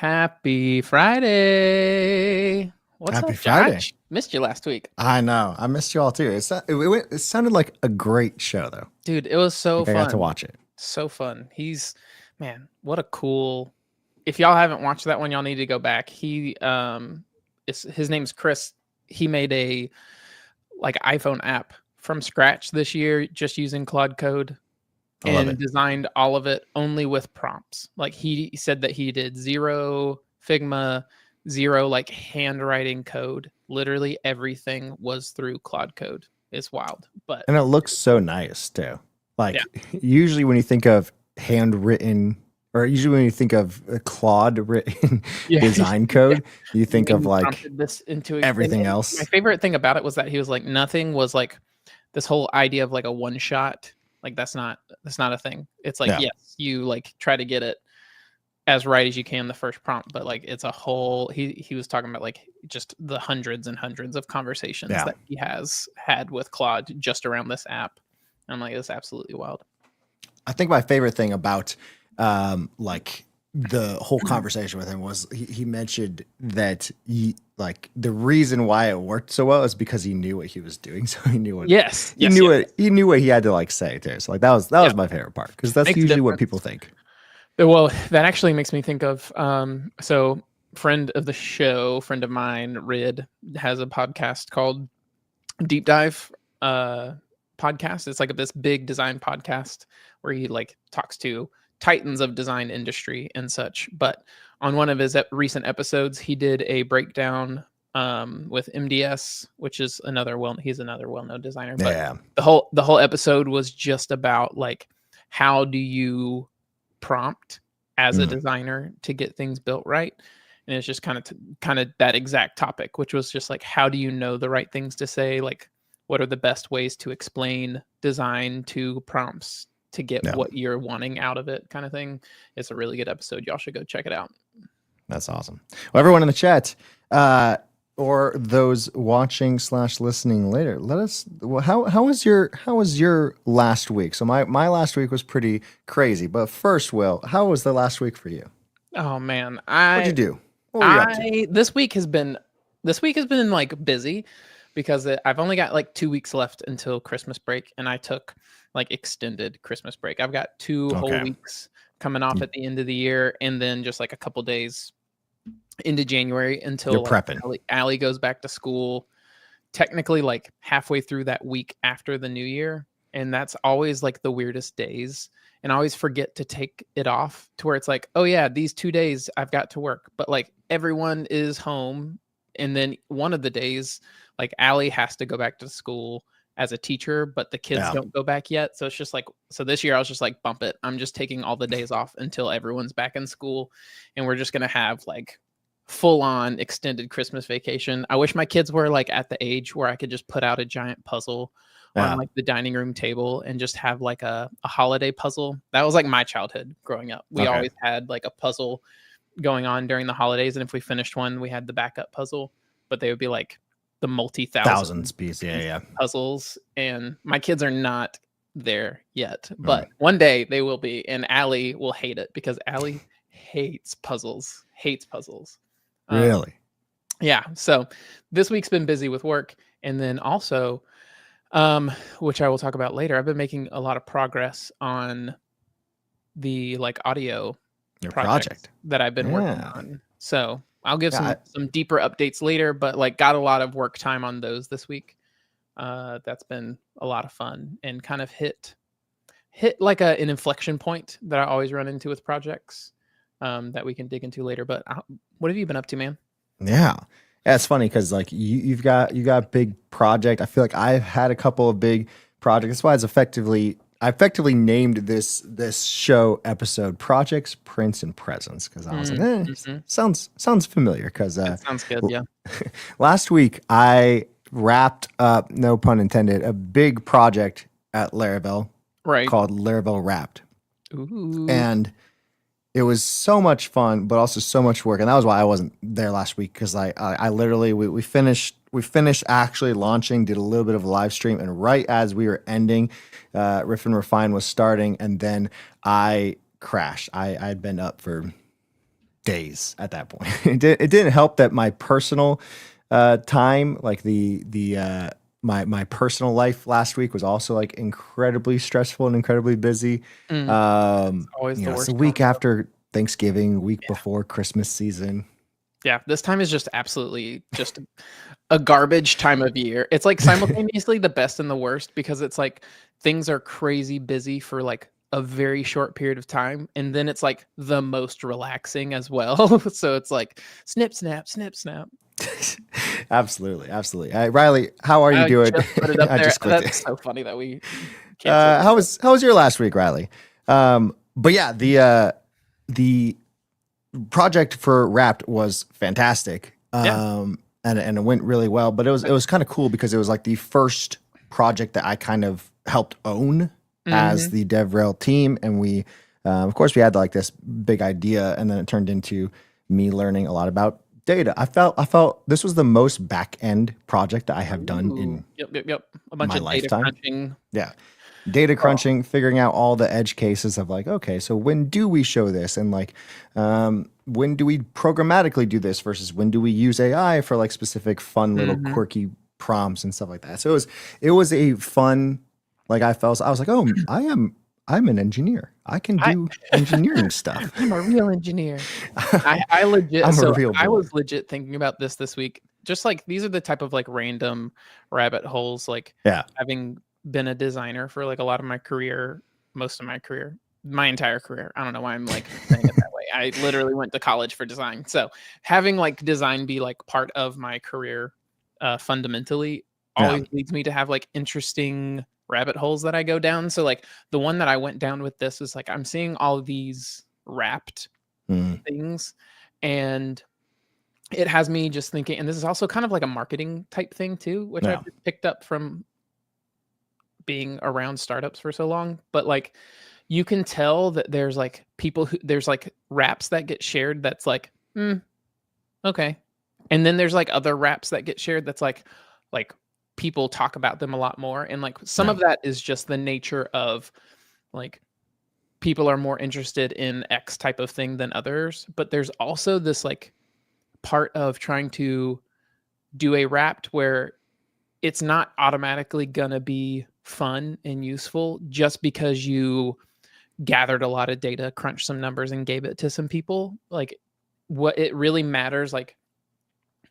Happy Friday. What's Happy up, Friday. Josh? Missed you last week. I know. I missed you all too. It sounded like a great show though. Dude, it was so Like, fun. I got to watch it. So fun. Man, what a cool. If y'all haven't watched that one, y'all need to go back. His name's Chris. He made a iPhone app from scratch this year just using Claude Code and designed all of it only with prompts. Like he said that he did zero Figma, zero like handwriting code. Literally everything was through Claude Code. It's wild, And it looks so nice too. Like usually when you think of handwritten or usually when you think of Claude written Yeah. design code, you think When of you like prompted this into everything and my else. favorite thing about it was that he was like, nothing was like this whole idea of like a one shot. Like that's not a thing. It's like, Yeah. yes, you like try to get it as right as you can the first prompt, but like it's a whole he was talking about like just the hundreds and hundreds of conversations Yeah. that he has had with Claude just around this app. I'm like, it's absolutely wild. I think my favorite thing about like the whole conversation with him was he mentioned that like the reason why it worked so well is because he knew what he was doing. So he knew what Yes. he Yes. knew Yes. what he knew what he had to like say too. So like that Yeah. was my favorite part because that's Makes a usually what difference. people think. Well, that actually makes me think of so friend of the show, friend of mine, Rid, has a podcast called Deep Dive podcast. It's like this big design podcast where he like talks to titans of design industry and such. But on one of his recent episodes, he did a breakdown with MDS, which is he's another well-known designer. But Yeah. the whole episode was just about like how do you prompt as a designer to get things built right. And it's just kind of that exact topic, which was just like, how do you know the right things to say? Like, what are the best ways to explain design to prompts to get Yeah. what you're wanting out of it, kind of thing. It's a really good episode. Y'all should go check it out. That's awesome. Well, everyone in the chat, or those watching / listening later, let us. Well, how was your last week? So my last week was pretty crazy. But first, Will, how was the last week for you? Oh man, What'd you do? What were you up to? This week has been like busy because I've only got like 2 weeks left until Christmas break, and I took like extended Christmas break. I've got 2 whole Okay. weeks coming off at the end of the year, and then just like a couple days into January until You're like prepping. Allie goes back to school. Technically, like halfway through that week after the new year, and that's always like the weirdest days. And I always forget to take it off to where it's like, oh yeah, these 2 days I've got to work, but like everyone is home. And then one of the days, like Allie has to go back to school as a teacher, but the kids Yeah. don't go back yet. So it's just like, so this year I was just like, bump it. I'm just taking all the days off until everyone's back in school. And we're just going to have like full on extended Christmas vacation. I wish my kids were like at the age where I could just put out a giant puzzle Yeah. on like the dining room table and just have like a holiday puzzle. That was like my childhood growing up. We Okay. always had like a puzzle going on during the holidays, and if we finished one, we had the backup puzzle, but they would be like the Thousands piece. Yeah. puzzles. And my kids are not there yet, but one day they will be, and Allie will hate it because Allie hates puzzles. Really? Yeah. So this week's been busy with work, and then also, which I will talk about later, I've been making a lot of progress on the like audio Your projects project. that I've been working Yeah. on. So I'll give Yeah, some deeper updates later, but like got a lot of work time on those this week. That's been a lot of fun and kind of hit like an inflection point that I always run into with projects that we can dig into later. But what have you been up to, man? Yeah. Yeah, it's funny because like you got big project. I feel like I've had a couple of big projects. That's why I effectively named this show episode Projects, Prints, and Presents, because I was like, sounds familiar. Because That sounds good. Yeah. last week I wrapped up, no pun intended, a big project at Laravel Right. called Laravel Wrapped. Ooh. And it was so much fun, but also so much work. And that was why I wasn't there last week, because I literally, we finished actually launching, did a little bit of a live stream. And right as we were ending, Riff and Refine was starting. And then I crashed. I'd been up for days at that point. It didn't help that my personal time, like my personal life last week was also like incredibly stressful and incredibly busy. Always the It's worst. the week after Thanksgiving, week before Christmas season. Yeah, this time is just absolutely just a garbage time of year. It's like simultaneously the best and the worst because it's like things are crazy busy for like a very short period of time, and then it's like the most relaxing as well. So it's like snip, snap, snip, snap. Absolutely. Riley, how are you doing? Just put it up I there. just clicked That's it. so funny that we canceled. How was your last week, Riley? But yeah, the project for Wrapped was fantastic. Yeah. And it went really well, but it was kind of cool because it was like the first project that I kind of helped own as Hmm. the DevRel team. And we, of course, we had like this big idea, and then it turned into me learning a lot about data. I felt this was the most back end project that I have done in Yep. A bunch my of data lifetime. crunching. Yeah. Data Oh. crunching, figuring out all the edge cases of like, okay, so when do we show this? And like, when do we programmatically do this versus when do we use AI for like specific fun little Hmm. quirky prompts and stuff like that. So it was a fun, like I was like, oh, I'm an engineer. I can I do engineering stuff. I'm a real engineer. I legit, I'm a so real I boy. was legit thinking about this week. Just like these are the type of like random rabbit holes, like Yeah. having been a designer for like a lot of my career, most of my career, my entire career. I don't know why I'm like saying it that way. I literally went to college for design. So having like design be like part of my career fundamentally Yeah. always leads me to have like interesting rabbit holes that I go down. So like the one that I went down with this is like I'm seeing all these wrapped Mm, things, and it has me just thinking, and this is also kind of like a marketing type thing too, which yeah. I've just picked up from being around startups for so long. But like you can tell that there's like people who there's like raps that get shared that's like, okay. And then there's like other raps that get shared that's like people talk about them a lot more. And like some Yeah. of that is just the nature of like people are more interested in X type of thing than others. But there's also this like part of trying to do a wrapped where it's not automatically gonna be fun and useful just because you gathered a lot of data, crunched some numbers, and gave it to some people. Like what it really matters, like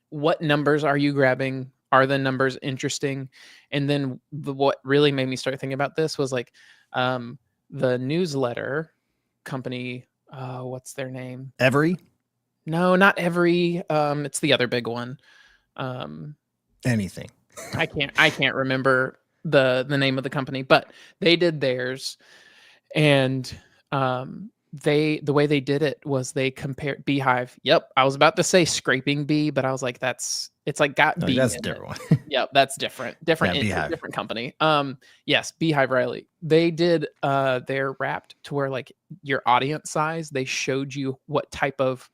what numbers are you grabbing? Are the numbers interesting? And then what really made me start thinking about this was like um, the newsletter company. What's their name? Every No, not every. It's the other big one. Um, anything. I can't remember the name of the company, but they did theirs, and the way they did it was they compared Beehive. Yep, I was about to say scraping bee, but I was like, it's like got Like, bee that's a in it. different one. Yep, that's different. Yeah. Different Beehive. different company. Yes, Beehive Riley. They did their wrapped to where like your audience size, they showed you what type of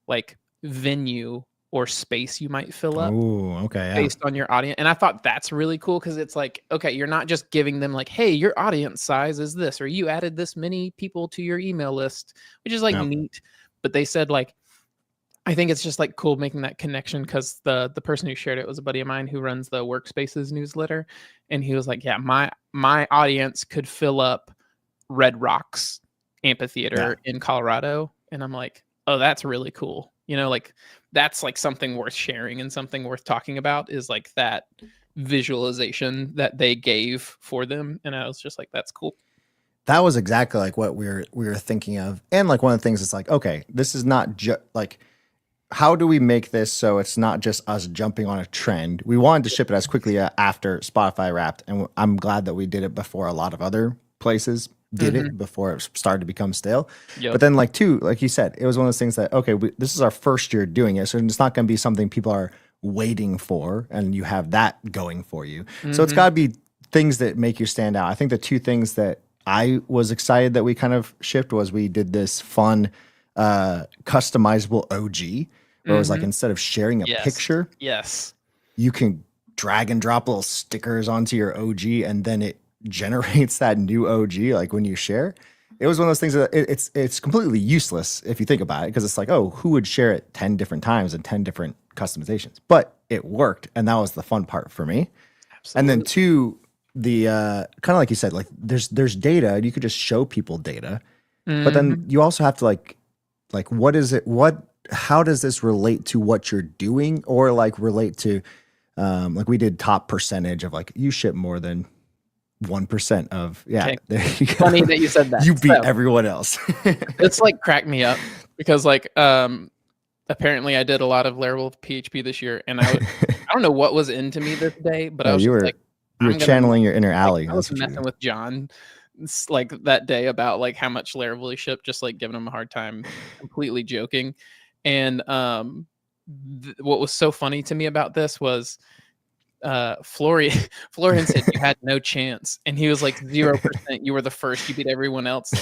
like venue or space you might fill up Oh, okay. Yeah. based on your audience. And I thought that's really cool because it's like, okay, you're not just giving them like, hey, your audience size is this, or you added this many people to your email list, which is like Yeah. neat. But they said like, I think it's just like cool making that connection because the person who shared it was a buddy of mine who runs the Workspaces newsletter, and he was like, yeah, my audience could fill up Red Rocks Yeah. amphitheater in Colorado. And I'm like, oh, that's really cool. You know, like that's like something worth sharing and something worth talking about is like that visualization that they gave for them. And I was just like, that's cool. That was exactly like what we were thinking of. And like one of the things is like, okay, this is not just like how do we make this so it's not just us jumping on a trend? We wanted to ship it as quickly after Spotify Wrapped, and I'm glad that we did it before a lot of other places did Hmm. it before it started to become stale. But Yep. then, like two, like you said, it was one of those things that okay, this is our first year doing it, so it's not going to be something people are waiting for, and you have that going for you. So it's Hmm. got to be things that make you stand out. I think the two things that I was excited that we kind of shipped was we did this fun customizable OG where it was like Hmm. instead of sharing a Yes. picture, Yes. you can drag and drop little stickers onto your OG and then it generates that new OG like when you share. It was one of those things that it's completely useless if you think about it because it's like, oh, who would share it 10 different times and 10 different customizations? But it worked and that was the fun part for me. And then Absolutely. two, the kind of like you said, like there's data, you could just show people data, but then Hmm. you also have to like what is it what how does this relate to what you're doing or like relate to like we did top percentage of like you ship more than 1% of yeah Okay. there you go. Funny that you said that. You beat So everyone else. it's like cracked me up because like apparently I did a lot of Laravel PHP this year, and I don't know what was into me this day, but I Oh, was you just were like, you were I'm gonna channeling your inner like alley, I was that's what you messing did. with John, like that day about like how much Laravel he shipped, just like giving him a hard time, completely joking. And what was so funny to me about this was Florian Florian said you had no chance, and he was like 0%. You were the first. You beat everyone else,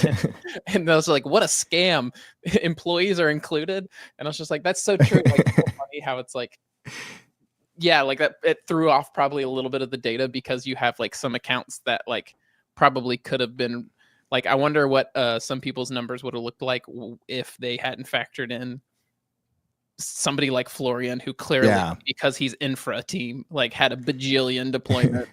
and I was like, what a scam! Employees are included, and I was just like, that's so true. Like, it's so funny how it's like, yeah, like that. It threw off probably a little bit of the data because you have like some accounts that like probably could have been like. I wonder what some people's numbers would have looked like if they hadn't factored in somebody like Florian, who clearly, because he's infra team, like had a bajillion deployments,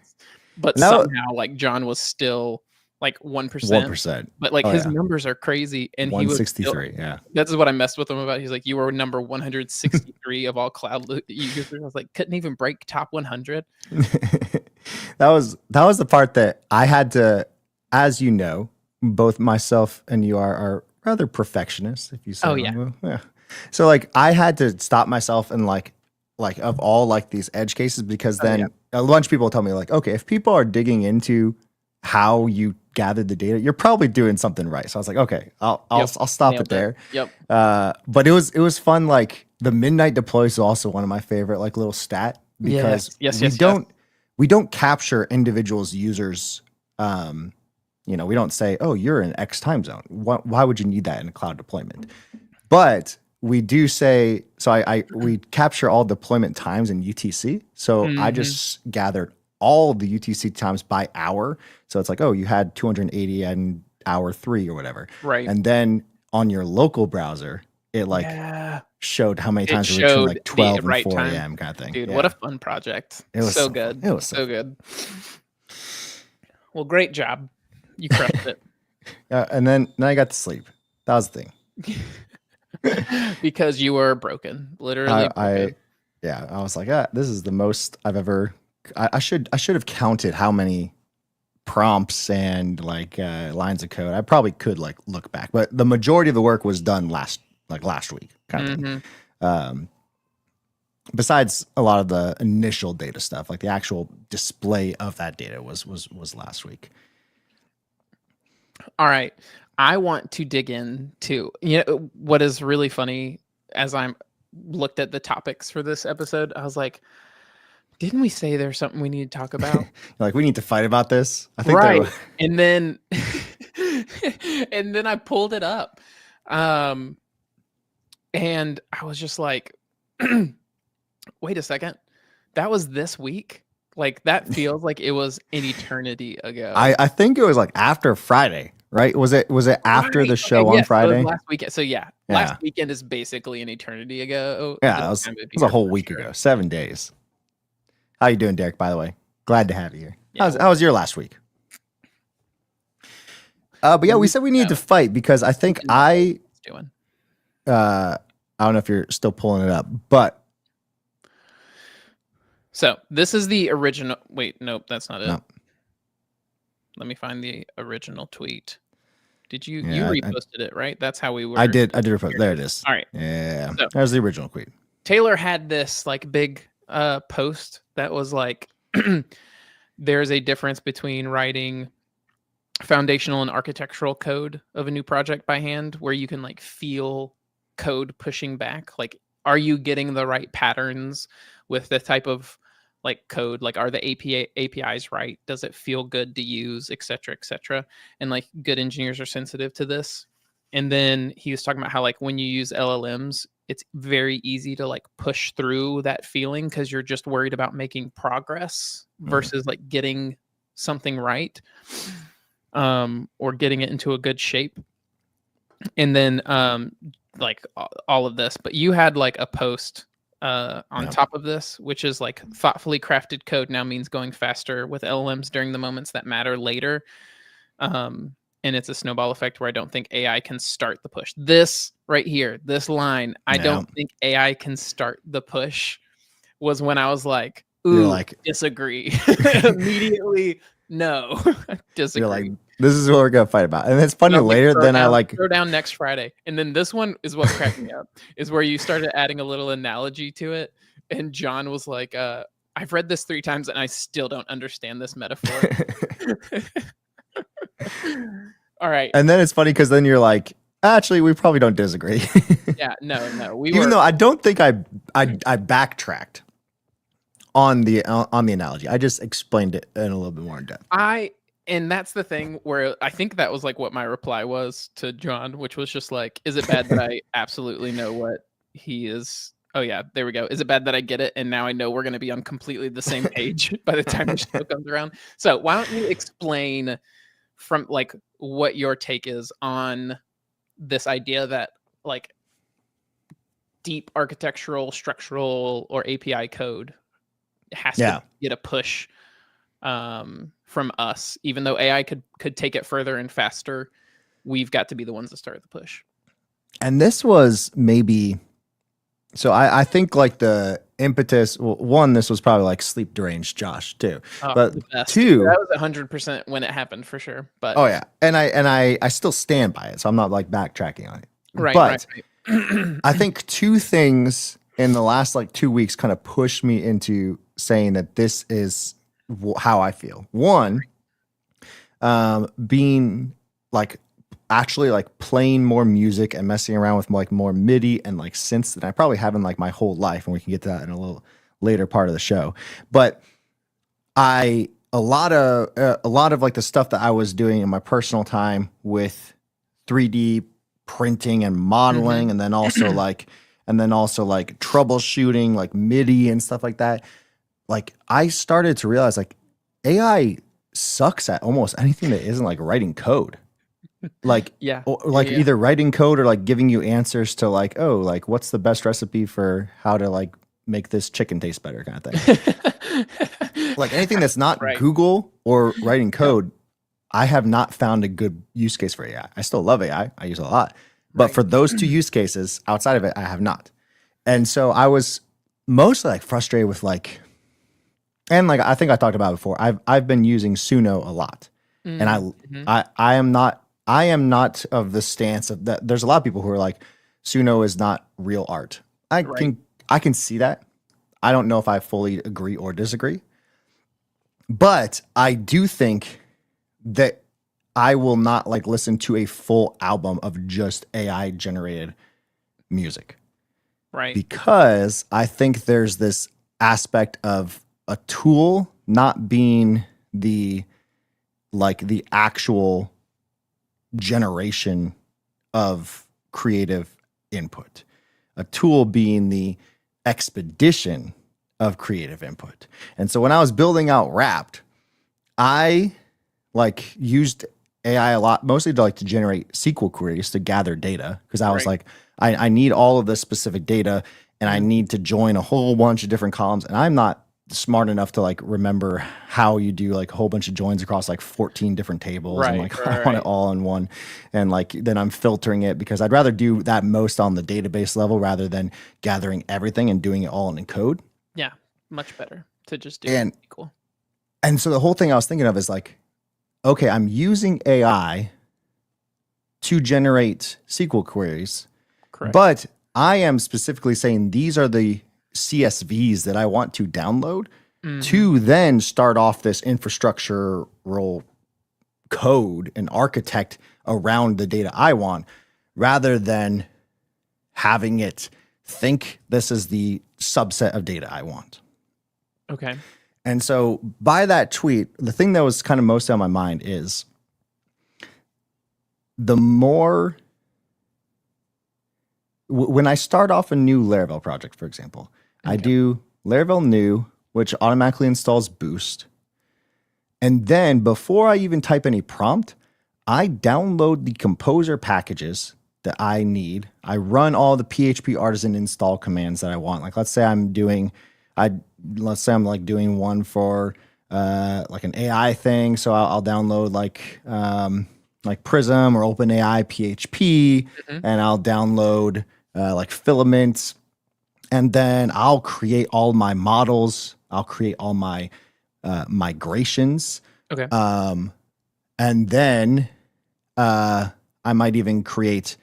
but somehow like John was still like 1%. 1%. But like his numbers are crazy, and he was 163. Yeah, that's what I messed with him about. He's like, you were number 163 of all cloud users. I was like, couldn't even break top 100. that was the part that I had to, as you know, both myself and you are rather perfectionists, if you say. Oh yeah. Yeah. So like I had to stop myself and like of all like these edge cases, because then a bunch of people tell me like, okay, if people are digging into how you gathered the data, you're probably doing something right. So I was like, okay, I'll stop it there. Yep. But it was fun. Like the midnight deploys is also one of my favorite like little stat, because we don't capture individuals users. We don't say, oh, you're in X time zone. Why would you need that in a cloud deployment? But we do say, so we capture all deployment times in UTC. So I just gathered all the UTC times by hour. So it's like, oh, you had 280 in hour 3 or whatever. Right. And then on your local browser, it like showed how many times it between like 12 and 4 a.m. kind of thing. Dude, what a fun project. It was so good. It was so good. Well, great job. You crushed it. And then I got to sleep. That was the thing. Because you were broken, literally broken. I was like, this is the most I've ever. I should have counted how many prompts and like lines of code. I probably could like look back, but the majority of the work was done last week, kind of thing. Besides a lot of the initial data stuff, like the actual display of that data was last week. All right. I want to dig into, what is really funny as I'm looked at the topics for this episode. I was like, didn't we say there's something we need to talk about? Like, we need to fight about this. I think right. And then, and then I pulled it up. And I was just like, wait a second. That was this week. Like that feels like it was an eternity ago. I think it was like after Friday. Right? Was it after the show on Friday? Last weekend. So last weekend is basically an eternity ago. Yeah, it was a whole week ago. 7 days. How you doing, Derek? By the way, glad to have you here. Yeah, how was your last week? But yeah, we said we needed to fight because I think I don't know if you're still pulling it up, but so this is the original. Wait, nope, that's not it. No. Let me find the original tweet. Did you reposted it, right? That's how we were. I did repost. There it is. All right. Yeah. So, there's the original tweet. Taylor had this like big post that was like, there's a difference between writing foundational and architectural code of a new project by hand, where you can like feel code pushing back. Like, are you getting the right patterns with the type of like code? Like, are the APIs right? Does it feel good to use, et cetera, et cetera? And like good engineers are sensitive to this. And then he was talking about how like when you use LLMs, it's very easy to like push through that feeling because you're just worried about making progress versus like getting something right, or getting it into a good shape. And then like all of this, but you had like a post on top of this, which is like thoughtfully crafted code now means going faster with LLMs during the moments that matter later. And it's a snowball effect where I don't think AI can start the push. This right here, this line, I don't think AI can start the push, was when I was like, ooh, disagree. Immediately, no, disagree. You're like, this is what we're going to fight about. And it's funny later, then I like... Throw down next Friday. And then this one is what cracked me up, is where you started adding a little analogy to it. And John was like, I've read this 3 times and I still don't understand this metaphor. All right. And then it's funny because then you're like, actually, we probably don't disagree. Yeah, no. Even though I don't think I backtracked on the analogy. I just explained it in a little bit more in depth. And that's the thing where I think that was like what my reply was to John, which was just like, is it bad that I absolutely know what he is? Oh yeah, there we go. Is it bad that I get it? And now I know we're going to be on completely the same page by the time the show comes around. So why don't you explain from like what your take is on this idea that like deep architectural, structural, or API code has to get a push from us, even though AI could take it further and faster. We've got to be the ones that start the push. And this was maybe, so I think like the impetus, well, one, this was probably like sleep deranged Josh too, but two, that was 100% when it happened for sure. But oh yeah, and I still stand by it, so I'm not like backtracking on it. Right, but right. I think two things in the last like 2 weeks kind of pushed me into saying that this is how I feel. One, being like actually like playing more music and messing around with like more MIDI and like synths than I probably have in like my whole life, and we can get to that in a little later part of the show. But a lot of like the stuff that I was doing in my personal time with 3D printing and modeling, and then also like troubleshooting like MIDI and stuff like that. Like I started to realize like AI sucks at almost anything that isn't like writing code. Like either writing code or like giving you answers to like, oh, like what's the best recipe for how to like make this chicken taste better kind of thing. Like anything that's not Google or writing code, I have not found a good use case for AI. I still love AI. I use it a lot. But for those two use cases outside of it, I have not. And so I was mostly like frustrated with like, and like I think I talked about it before, I've been using Suno a lot. And I am not of the stance of that. There's a lot of people who are like, Suno is not real art. I can see that. I don't know if I fully agree or disagree. But I do think that I will not like listen to a full album of just AI generated music. Right. Because I think there's this aspect of a tool not being the actual generation of creative input. A tool being the expedition of creative input. And so when I was building out Wrapped, I like used AI a lot, mostly to generate SQL queries to gather data, because I was like, I need all of this specific data, and I need to join a whole bunch of different columns, and I'm not smart enough to like remember how you do like a whole bunch of joins across like 14 different tables, and like I want it all in one, and like then I'm filtering it because I'd rather do that most on the database level rather than gathering everything and doing it all in code. Yeah, much better to just do it. Cool. And so the whole thing I was thinking of is like, okay, I'm using AI to generate SQL queries, but I am specifically saying these are the CSVs that I want to download to then start off this infrastructural code and architect around the data I want, rather than having it think this is the subset of data I want. Okay. And so by that tweet, the thing that was kind of most on my mind is the more when I start off a new Laravel project, for example, I do Laravel new, which automatically installs Boost. And then before I even type any prompt, I download the composer packages that I need. I run all the PHP artisan install commands that I want. Like let's say I'm like doing one for like an AI thing. So I'll download like Prism or OpenAI PHP, and I'll download like Filament, and then I'll create all my models. I'll create all my migrations. Okay. And then I might even create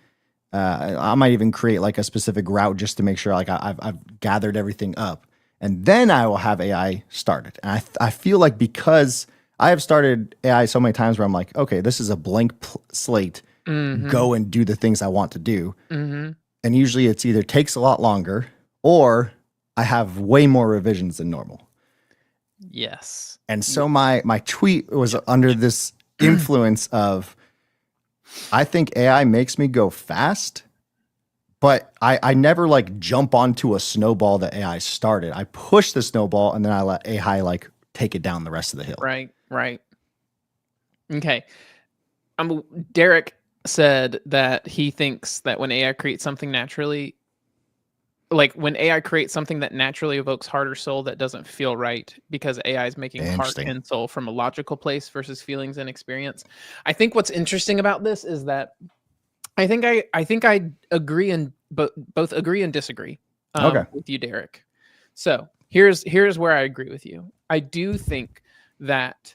like a specific route just to make sure like I've gathered everything up. And then I will have AI started. And I feel like because I have started AI so many times where I'm like, okay, this is a blank slate. Mm-hmm. Go and do the things I want to do. Mm-hmm. And usually it's either takes a lot longer or I have way more revisions than normal. Yes. And so my tweet was under this influence of, I think AI makes me go fast, but I never like jump onto a snowball that AI started. I push the snowball and then I let AI like take it down the rest of the hill. Right. Right. Okay. Derek said that he thinks that when AI creates something naturally, like when AI creates something that naturally evokes heart or soul, that doesn't feel right because AI is making heart Interesting. and soul from a logical place versus feelings and experience. I think what's interesting about this is that I think I agree and both agree and disagree Okay. with you, Derek. So here's where I agree with you. I do think that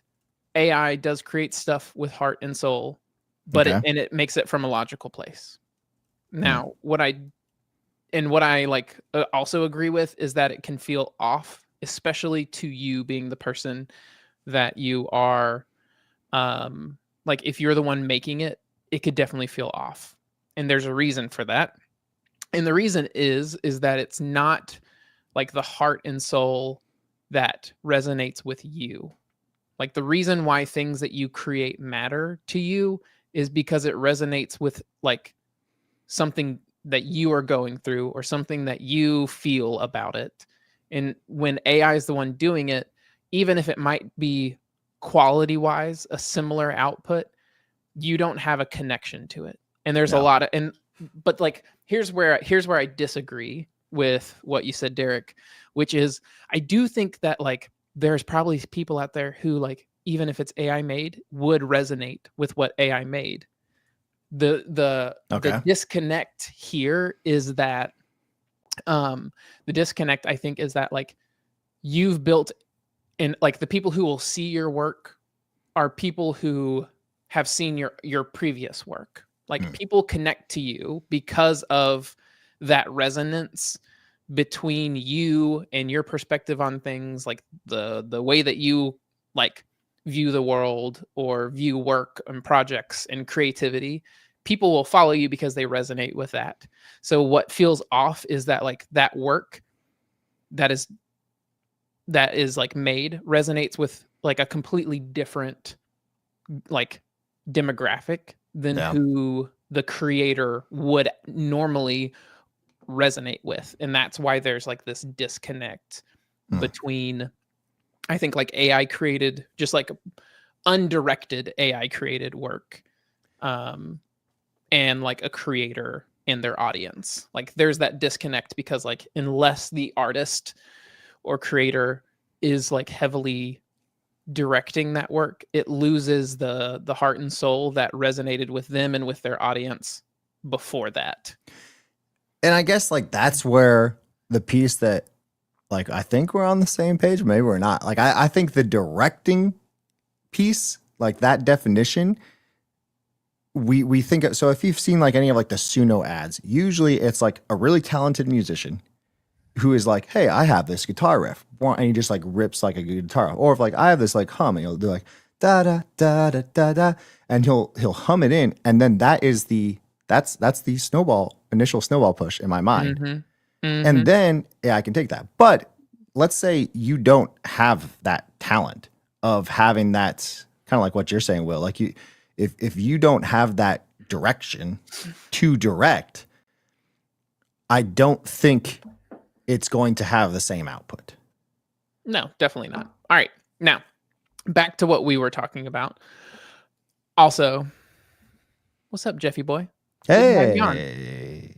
AI does create stuff with heart and soul, but Okay. it makes it from a logical place. Hmm. Now, what I like also agree with is that it can feel off, especially to you being the person that you are. Like if you're the one making it, it could definitely feel off, and there's a reason for that. And the reason is that it's not like the heart and soul that resonates with you. Like the reason why things that you create matter to you is because it resonates with like something that you are going through or something that you feel about it. And when AI is the one doing it, even if it might be quality wise a similar output, you don't have a connection to it. And there's a Yeah. lot of and but like here's where I disagree with what you said, Derek, which is I do think that like there's probably people out there who like even if it's AI made would resonate with what AI made. The Okay. disconnect here is that the disconnect I think is that like you've built and like the people who will see your work are people who have seen your previous work. Like Hmm. people connect to you because of that resonance between you and your perspective on things, like the way that you like view the world or view work and projects and creativity. People will follow you because they resonate with that. So what feels off is that like that work that is like made resonates with like a completely different like demographic than Yeah. who the creator would normally resonate with. And that's why there's like this disconnect Hmm. between I think like AI created just like undirected AI created work um and like a creator and their audience. Like there's that disconnect because like unless the artist or creator is like heavily directing that work, it loses the heart and soul that resonated with them and with their audience before that. And I guess like that's where the piece that like I think we're on the same page, maybe we're not. Like I think the directing piece, like that definition, we think of, so if you've seen like any of like the Suno ads, usually it's like a really talented musician who is like, hey, I have this guitar riff, and he just like rips like a guitar, or if like I have this like hum, and he'll do like da da da da da da, and he'll hum it in, and then that's the initial snowball push in my mind, Mm-hmm. and Mm-hmm. then yeah, I can take that. But let's say you don't have that talent of having that kind of like what you're saying, Will, like you, if you don't have that direction to direct, I don't think it's going to have the same output. No, definitely not. All right. Now, back to what we were talking about. Also, what's up, Jeffy boy? Good to have you on. Hey,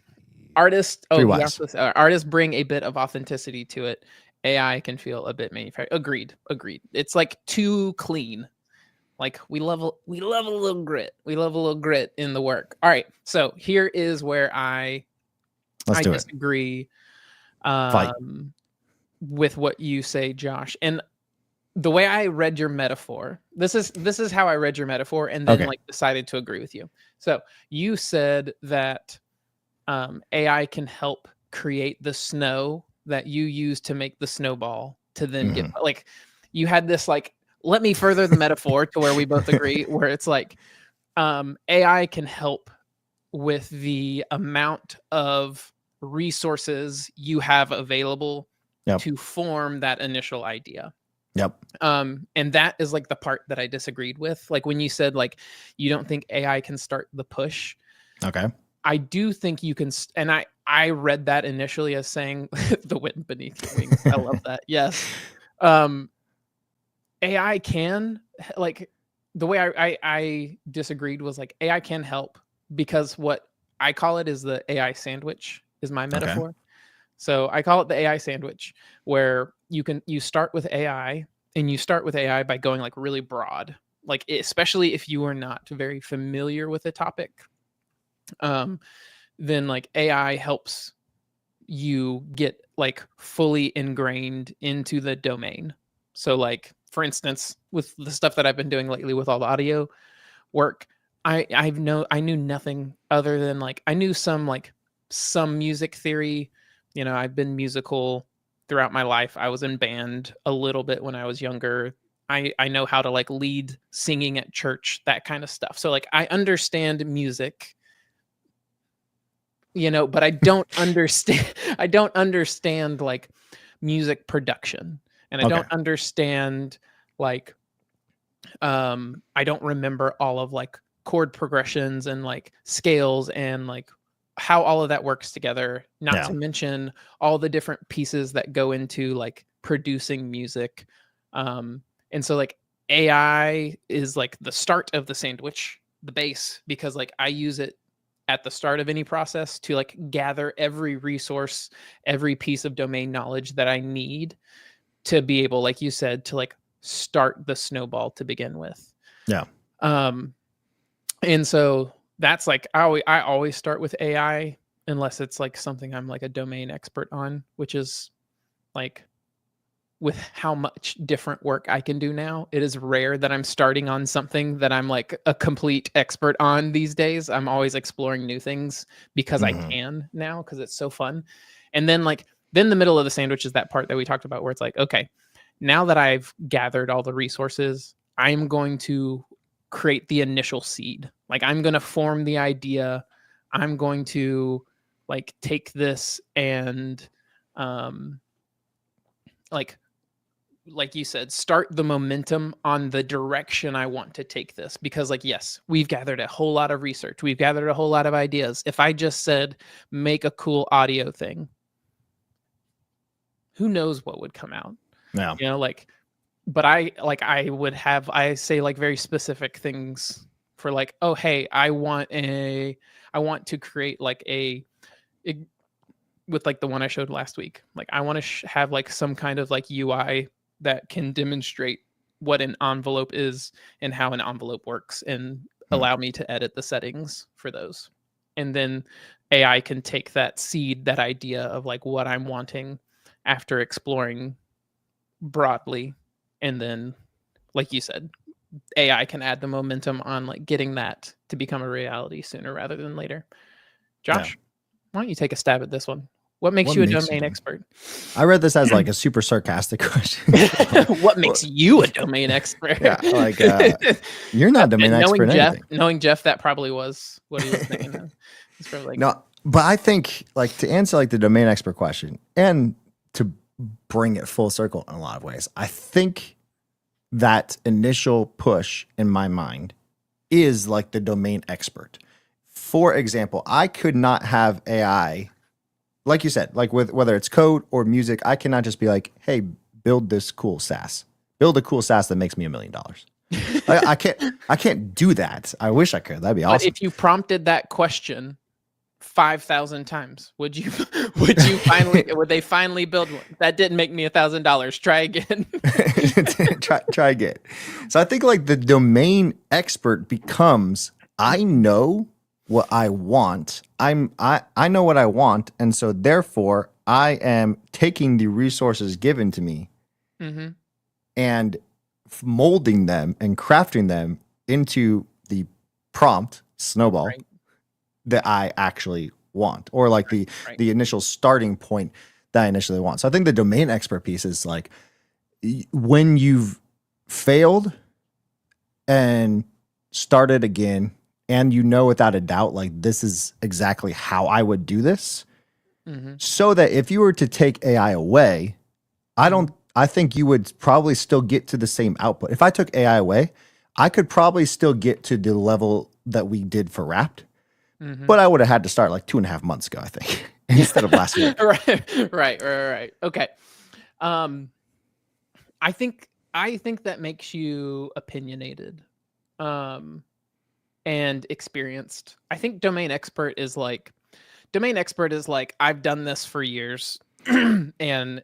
Artists, three oh, he wise. also artists bring a bit of authenticity to it. AI can feel a bit manufactured. Agreed. Agreed. It's like too clean. Like we love a little grit. We love a little grit in the work. All right. So here is where Let's I do it. disagree Fight. with what you say, Josh. And the way I read your metaphor, this is how I read your metaphor and then Okay. like decided to agree with you. So you said that AI can help create the snow that you use to make the snowball to then get Hmm. like you had this like let me further the metaphor to where we both agree, where it's like AI can help with the amount of resources you have available Yep. to form that initial idea. Yep. And that is like the part that I disagreed with. Like when you said like you don't think AI can start the push. Okay. I do think you can, and I read that initially as saying the wind beneath your wings. I love that. Yes. AI can, like, the way I disagreed was like AI can help because what I call it is the AI sandwich is my Okay. metaphor. So I call it the AI sandwich, where you start with AI, and you start with AI by going like really broad, like especially if you are not very familiar with a topic. Then like AI helps you get like fully ingrained into the domain. So like for instance, with the stuff that I've been doing lately with all the audio work, I knew nothing other than like I knew some music theory. You know, I've been musical throughout my life. I was in band a little bit when I was younger. I know how to like lead singing at church, that kind of stuff. So like I understand music, you know, but I don't understand I don't understand like music production, and I Okay. don't understand like I don't remember all of like chord progressions and like scales and like how all of that works together, not Yeah. to mention all the different pieces that go into like producing music. And so like AI is like the start of the sandwich, the base, because like I use it at the start of any process to like gather every resource, every piece of domain knowledge that I need to be able, like you said, to like start the snowball to begin with. Yeah. Um, and so that's like I always start with AI unless it's like something I'm like a domain expert on, which is like with how much different work I can do now, it is rare that I'm starting on something that I'm like a complete expert on these days. I'm always exploring new things because I can now, because it's so fun. And then then the middle of the sandwich is that part that we talked about where it's like, okay, now that I've gathered all the resources, I'm going to create the initial seed. Like I'm going to form the idea. I'm going to like take this and like you said, start the momentum on the direction I want to take this. Because like, yes, we've gathered a whole lot of research. We've gathered a whole lot of ideas. If I just said, make a cool audio thing, who knows what would come out? Yeah. You know, like, but I say like very specific things for like, oh, hey, I want to create like with like the one I showed last week. Like I want to have like some kind of like UI that can demonstrate what an envelope is and how an envelope works, and allow me to edit the settings for those. And then AI can take that seed, that idea of like what I'm wanting after exploring broadly. And then, like you said, AI can add the momentum on like getting that to become a reality sooner rather than later. Josh, why don't you take a stab at this one? What makes you a domain expert? I read this as like a super sarcastic question. What makes you a domain expert? Yeah, like you're not a domain expert in anything. Knowing Jeff, that probably was what he was thinking of. He's probably like, No, but I think like to answer like the domain expert question and to bring it full circle in a lot of ways, I think that initial push in my mind is like the domain expert. For example, I could not have AI, like you said, like with whether it's code or music, I cannot just be like, hey, build this cool SaaS. Build a cool SaaS that makes me $1 million. I can't do that. I wish I could. That'd be awesome. But if you prompted that question 5,000 times, would they finally build one? That didn't make me $1,000. Try again. try again. So I think like the domain expert becomes, I know what I want. I know what I want, and so therefore I am taking the resources given to me and molding them and crafting them into the prompt snowball that I actually want, or like the initial starting point that I initially want. So I think the domain expert piece is like when you've failed and started again, and you know without a doubt, like, this is exactly how I would do this, so that if you were to take AI away, I think you would probably still get to the same output. If I took AI away, I could probably still get to the level that we did for Wrapped, but I would have had to start like 2.5 months ago, I think, instead of last week. Right. Okay. I think that makes you opinionated, and experienced. I think domain expert is like I've done this for years, and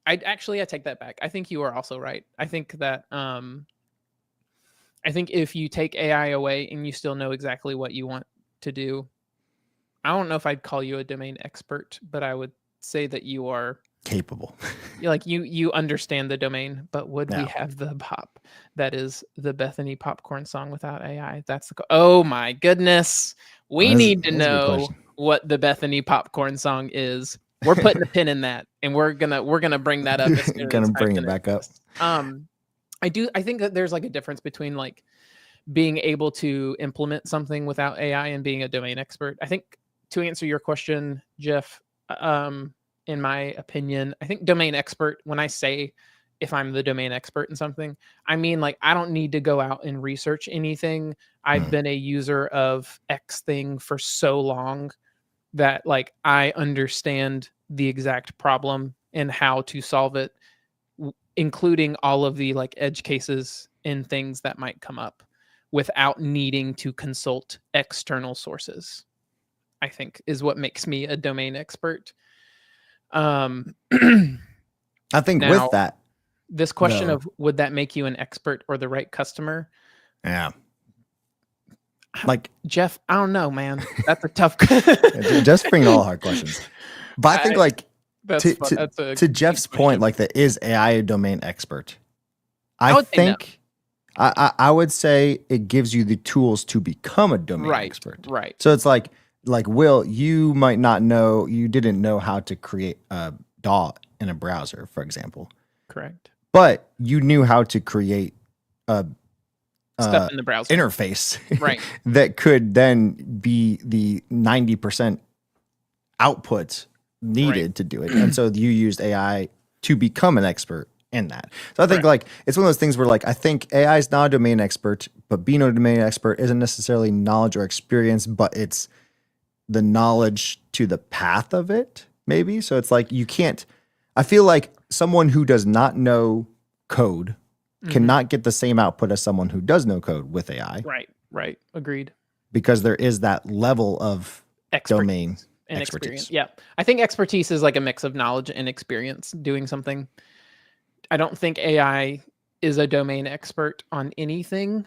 I take that back. I think you are also right. I think that I think if you take AI away and you still know exactly what you want to do, I don't know if I'd call you a domain expert, but I would say that you are capable. you understand the domain. But would we No. have the pop that is the Bethany popcorn song without AI? That's oh my goodness. We need to know what the Bethany popcorn song is. We're putting a pin in that, and we're gonna bring that up. Gonna bring it back up. I think that there's like a difference between like being able to implement something without AI and being a domain expert. I think, to answer your question, Jeff, in my opinion, I think domain expert, when I say if I'm the domain expert in something, I mean, like, I don't need to go out and research anything. I've been a user of X thing for so long that, like, I understand the exact problem and how to solve it, including all of the like edge cases and things that might come up, without needing to consult external sources, I think is what makes me a domain expert. I think now, with that, this question of would that make you an expert or the right customer? Yeah. Like, Jeff, I don't know, man. That's a tough just bring all hard questions. But I think like to Jeff's point, like, that is AI a domain expert. I think I would say it gives you the tools to become a domain expert. Right. So it's like Will, you might not know, you didn't know how to create a DAW in a browser, for example. Correct. But you knew how to create a stuff in the browser interface, right? that could then be the 90% output needed to do it. And so you used AI to become an expert in that. So I think like it's one of those things where, like, I think AI is not a domain expert, but being a domain expert isn't necessarily knowledge or experience, but it's the knowledge to the path of it, maybe. So it's like, you can't, I feel like someone who does not know code cannot get the same output as someone who does know code with AI. Right. Agreed. Because there is that level of domain and experience. Yeah. I think expertise is like a mix of knowledge and experience doing something. I don't think AI is a domain expert on anything.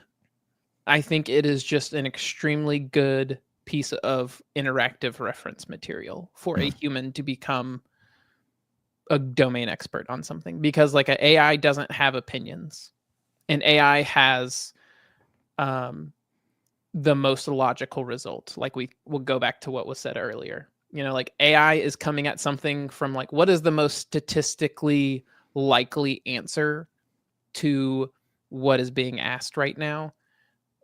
I think it is just an extremely good piece of interactive reference material for a human to become a domain expert on something, because like an AI doesn't have opinions, and AI has the most logical result. Like, we'll go back to what was said earlier. You know, like, AI is coming at something from like, what is the most statistically likely answer to what is being asked right now.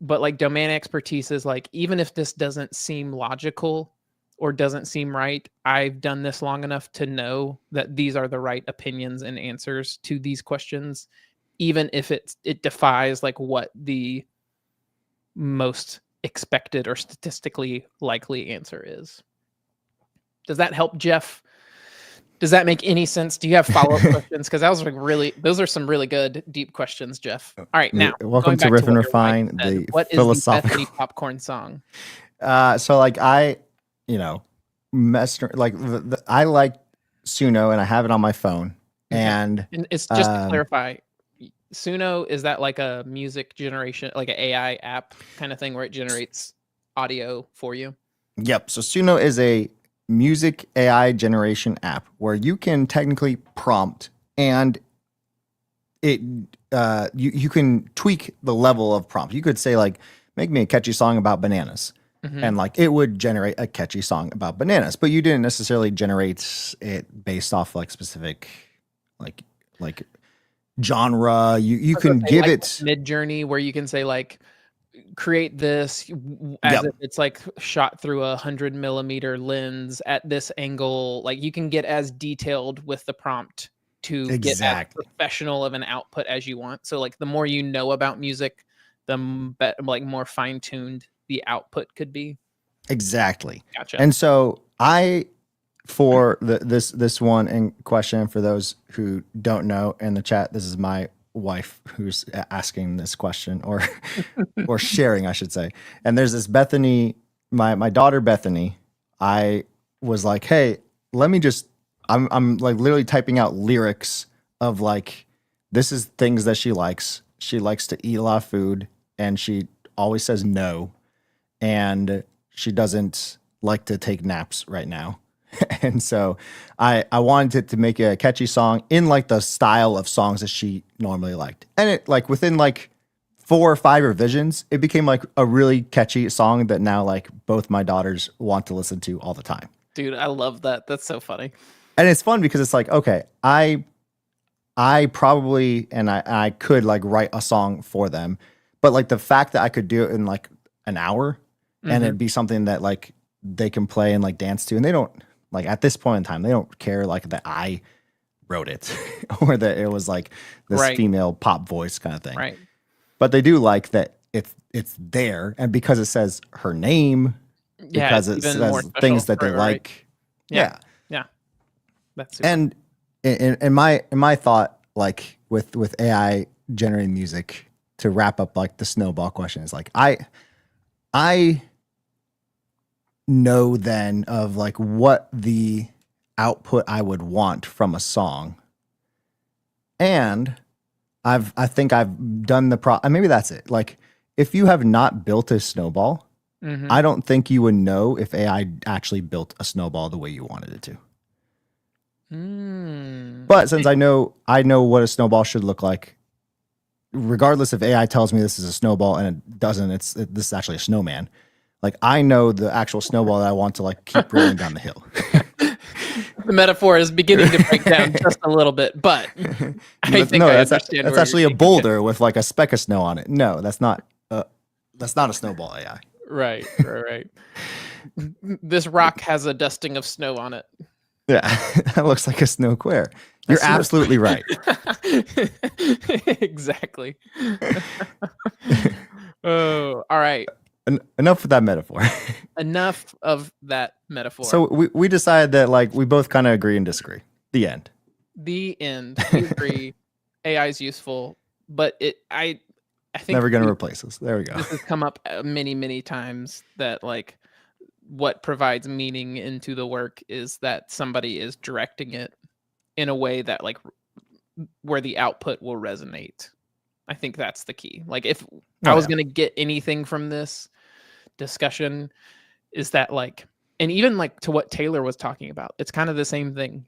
But like, domain expertise is like, even if this doesn't seem logical or doesn't seem right, I've done this long enough to know that these are the right opinions and answers to these questions, even if it defies like what the most expected or statistically likely answer is. Does that help, Jeff? Does that make any sense? Do you have follow-up questions? Because that was like those are some really good, deep questions, Jeff. All right, now welcome to Riff and Refine, the what philosophical. Is the Bethany popcorn song? So like I I like Suno, and I have it on my phone. Okay. And it's just to clarify, Suno, is that like a music generation, like an AI app kind of thing where it generates audio for you? Yep. So Suno is a music AI generation app where you can technically prompt, and it you can tweak the level of prompt. You could say like, make me a catchy song about bananas. And like, it would generate a catchy song about bananas, but you didn't necessarily generate it based off like specific, like genre. You I was gonna can say, give like it. Mid Journey, where you can say like create this as Yep. if it's like shot through 100 millimeter lens at this angle. Like you can get as detailed with the prompt to get as Exactly. professional of an output as you want. So like the more you know about music, the like more fine tuned the output could be. Exactly. Gotcha. And so for this one in question, for those who don't know in the chat, this is my wife who's asking this question, or or sharing, I should say. And there's this Bethany, my daughter Bethany. I was like, hey, let me just. I'm like literally typing out lyrics of like, this is things that she likes. She likes to eat a lot of food, and she always says no, and she doesn't like to take naps right now. And so I wanted it to make a catchy song in like the style of songs that she normally liked. And it like within like 4 or 5 revisions, it became like a really catchy song that now like both my daughters want to listen to all the time. Dude, I love that. That's so funny. And it's fun because it's like, okay, I probably and I could like write a song for them, but like the fact that I could do it in like an hour and it'd be something that like they can play and like dance to, and they don't like at this point in time they don't care like that I wrote it or that it was like this Right. female pop voice kind of thing. Right. But they do like that it's there, and because it says her name, Yeah. because It's it even more says special things that for they her, right? like. Yeah. Yeah. That's super. And in my thought, like with AI generating music, to wrap up like the snowball question, is like I know then of like what the output I would want from a song, and I think I've done and maybe that's it. Like if you have not built a snowball, I don't think you would know if AI actually built a snowball the way you wanted it to. But since I know what a snowball should look like, regardless if AI tells me this is a snowball and it doesn't, this is actually a snowman. Like I know the actual snowball that I want to like keep rolling down the hill. The metaphor is beginning to break down just a little bit, but I think I understand. That's actually a boulder with like a speck of snow on it. No, that's not a snowball AI. Right. This rock has a dusting of snow on it. Yeah, that looks like a snow queer. You're absolutely right. Exactly. Oh, all right. Enough with that metaphor. Enough of that metaphor. So we decided that like we both kind of agree and disagree. The end. The end. We agree. AI is useful, but I think Never going to replace us. There we go. This has come up many times that like what provides meaning into the work is that somebody is directing it in a way that like where the output will resonate. I think that's the key. Like if I was going to get anything from this discussion, is that like, and even like to what Taylor was talking about, it's kind of the same thing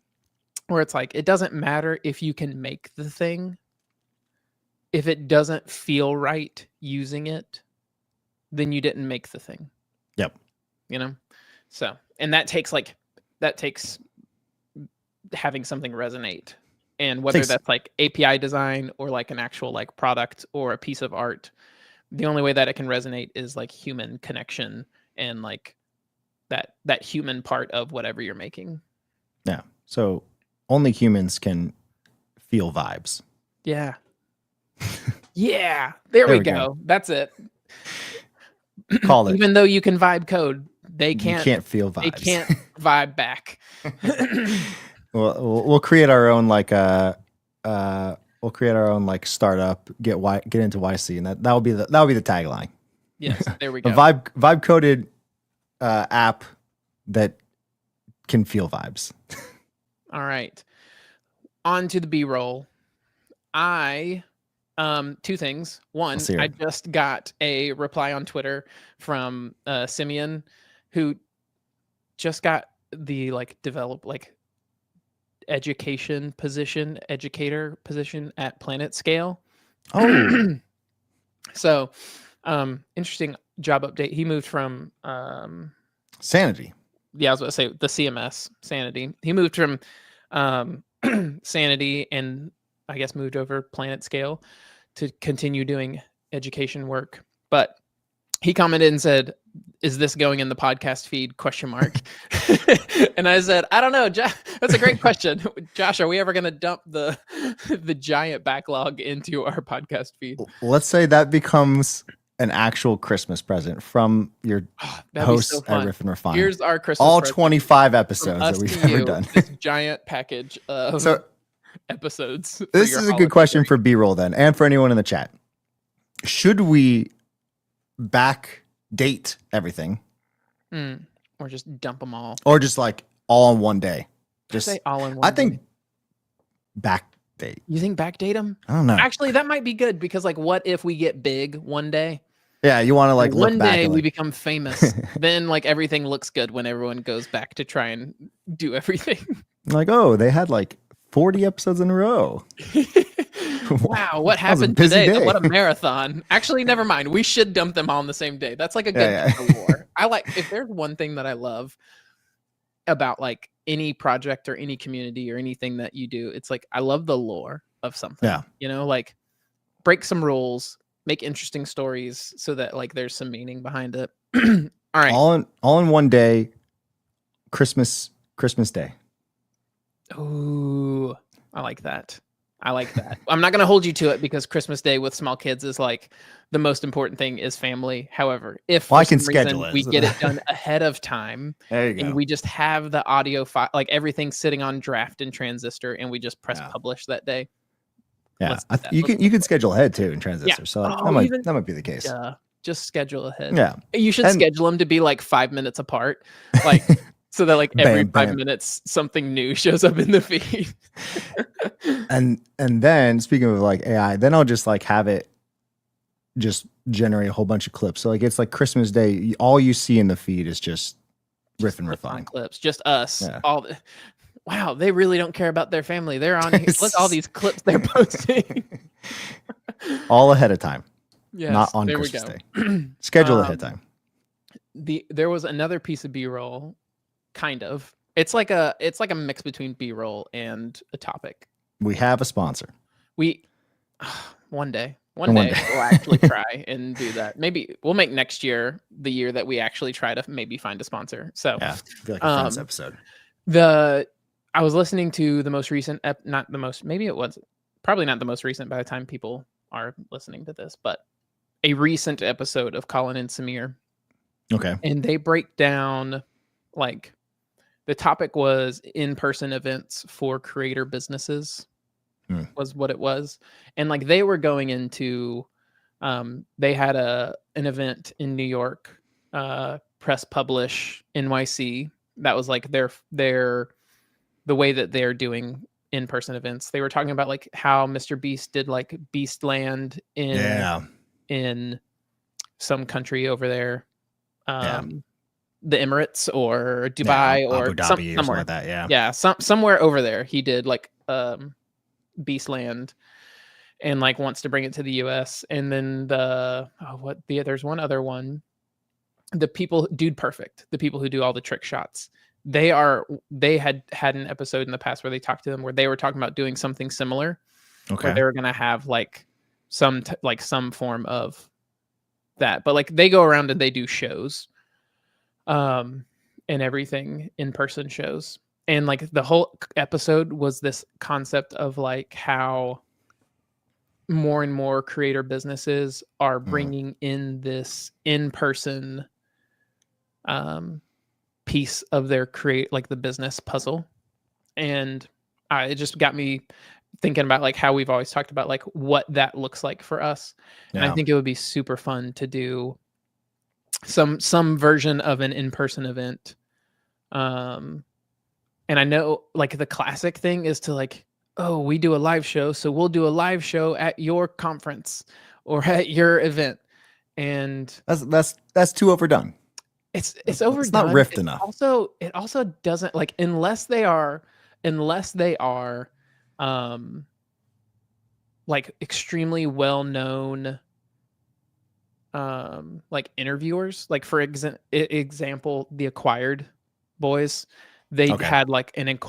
where it's like, it doesn't matter if you can make the thing. If it doesn't feel right using it, then you didn't make the thing. Yep. You know? So, and that takes having something resonate. And whether that's like API design or like an actual like product or a piece of art, the only way that it can resonate is like human connection and like that human part of whatever you're making. Yeah. So only humans can feel vibes. Yeah. Yeah. There we go. That's it. Call it. Even though you can vibe code, they can't. You can't feel vibes. They can't vibe back. We'll create our own like startup. Get into YC, and that'll be the tagline. Yes, there we go. A vibe coded app that can feel vibes. All right. On to the B-roll. Two things. One, I just got a reply on Twitter from Simeon, who just got the like educator position at Planet Scale. Oh. So interesting job update. He moved from Sanity. Yeah, I was about to say the CMS Sanity. He moved from Sanity, and I guess, moved over Planet Scale to continue doing education work. But he commented and said, "Is this going in the podcast feed? Question mark." And I said, "I don't know. That's a great question, Josh. Are we ever going to dump the giant backlog into our podcast feed?" Let's say that becomes an actual Christmas present from your hosts so at Riff and Refine. Here's our Christmas all present 25 episodes that we've ever done. This giant package of episodes. This is a good question for B-roll then, and for anyone in the chat. Should we back date everything, or just dump them all, or just like all in one day? Just say all in one. I think back date. You think back date them? I don't know. Actually, that might be good because, like, what if we get big one day? Yeah, you want to like look one back day and, we like, become famous. Then like everything looks good when everyone goes back to try and do everything. Like, oh, they had like 40 episodes in a row. Wow, what happened today? What a marathon. Actually, never mind. We should dump them all on the same day. That's like a good lore. I like, if there's one thing that I love about like any project or any community or anything that you do, it's like I love the lore of something. Yeah. You know, like break some rules, make interesting stories so that like there's some meaning behind it. All right. All in one day, Christmas Day. Ooh, I like that. I'm not going to hold you to it because Christmas Day with small kids is like the most important thing is family. However, if I can schedule it, we get it done ahead of time, there you go. And we just have the audio file, like everything sitting on draft and transistor, and we just press publish that day. Yeah, you can schedule ahead too in transistor. So that might be the case. Yeah, just schedule ahead. Yeah, you should schedule them to be like 5 minutes apart, like. So that like every 5 minutes something new shows up in the feed. and then speaking of like AI, then I'll just like have it just generate a whole bunch of clips. So like it's like Christmas Day, all you see in the feed is just Riff and Refine clips, just us. Yeah. Wow, they really don't care about their family. They're on here. Look at all these clips they're posting. All ahead of time. Yeah, not on Christmas Day. Schedule ahead of time. There was another piece of B-roll. Kind of. It's like a mix between B-roll and a topic. We have a sponsor. One day we'll actually try and do that. Maybe we'll make next year the year that we actually try to maybe find a sponsor. So yeah, I feel like a friends episode. I was listening to the most recent maybe it was probably not the most recent by the time people are listening to this, but a recent episode of Colin and Samir. Okay. And they break down like the topic was in-person events for creator businesses was what it was. And like they were going into, they had an event in New York, Press Publish NYC. That was like the way that they're doing in-person events. They were talking about like how Mr. Beast did like Beastland in some country over there. The Emirates or Dubai or Abu Dhabi somewhere or something like that. Yeah. Somewhere over there. He did like Beastland and like wants to bring it to the US. And then there's one other one. The people, Dude Perfect, the people who do all the trick shots. They had an episode in the past where they talked to them where they were talking about doing something similar. Okay. Where they were going to have like some form of that. But like they go around and they do shows. And everything in-person shows. And like the whole episode was this concept of like how more and more creator businesses are bringing in this in-person piece of their like the business puzzle. And it just got me thinking about like how we've always talked about like what that looks like for us. And I think it would be super fun to do some version of an in-person event. And I know like the classic thing is to like, oh, we do a live show, so we'll do a live show at your conference or at your event. And that's too overdone. It's overdone. It's not riffed enough. It also doesn't like unless they are like extremely well-known like interviewers, like for example, the Acquired boys, they had like an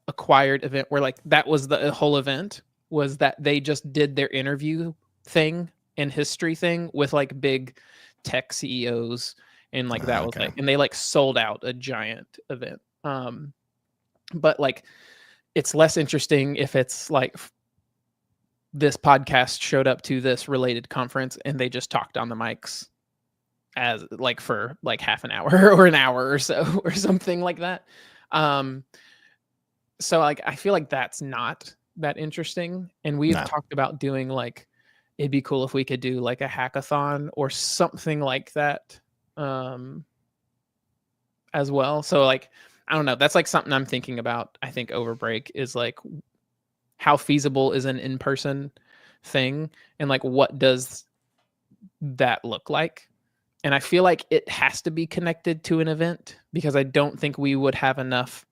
acquired event where like that was the whole event, was that they just did their interview thing and history thing with like big tech CEOs, and like that was Okay. like, and they like sold out a giant event. But like it's less interesting if it's like this podcast showed up to this related conference and they just talked on the mics as like for like half an hour or an hour or so or something like that. So like I feel like that's not that interesting. And we've No. talked about doing like, it'd be cool if we could do like a hackathon or something like that as well. So like I don't know, that's like something I'm thinking about. I think over break is like, how feasible is an in-person thing, and like what does that look like? And I feel like it has to be connected to an event, because I don't think we would have enough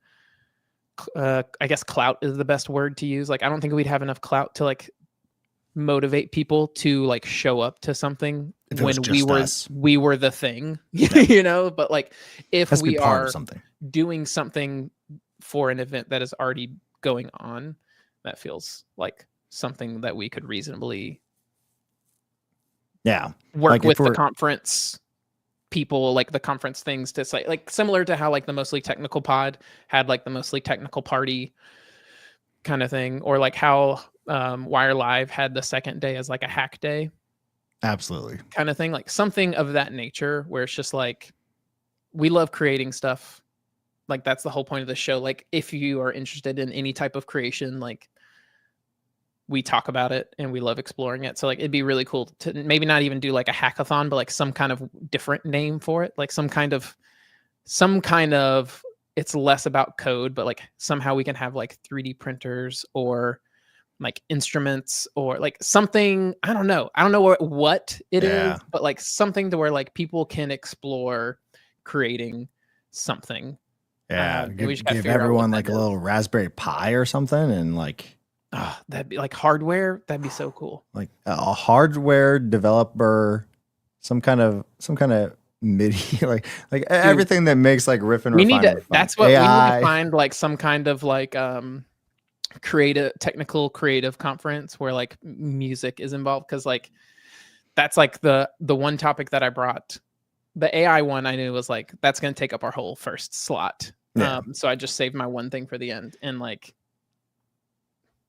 I guess clout is the best word to use. Like I don't think we'd have enough clout to like motivate people to like show up to something If it was when just us. we were the thing, Yeah. you know. But like if Has to be we part are of something. doing something for an event that is already going on, that feels like something that we could reasonably Yeah. work Like, if with the we're- conference people, like the conference things, to say like similar to how like the Mostly Technical pod had like the Mostly Technical party kind of thing, or like how Wire Live had the second day as like a hack day Absolutely. kind of thing, like something of that nature, where it's just like we love creating stuff. Like that's the whole point of the show. Like if you are interested in any type of creation, like we talk about it and we love exploring it. So like it'd be really cool to maybe not even do like a hackathon, but like some kind of different name for it, like some kind of it's less about code, but like somehow we can have like 3D printers or like instruments or like something. I don't know what it is, but like something to where like people can explore creating something. Yeah. And we just Give gotta figure out what everyone that like a is. little Raspberry Pi or something, and like That'd be like hardware. That'd be so cool. like a hardware developer, some kind of MIDI, like everything that makes like Riff and We Refine. need to. Refine. That's what we need to AI. find, like some kind of like creative conference where like music is involved, because like that's like the one topic that I brought. The AI one I knew was like that's going to take up our whole first slot. Yeah. So I just saved my one thing for the end, and like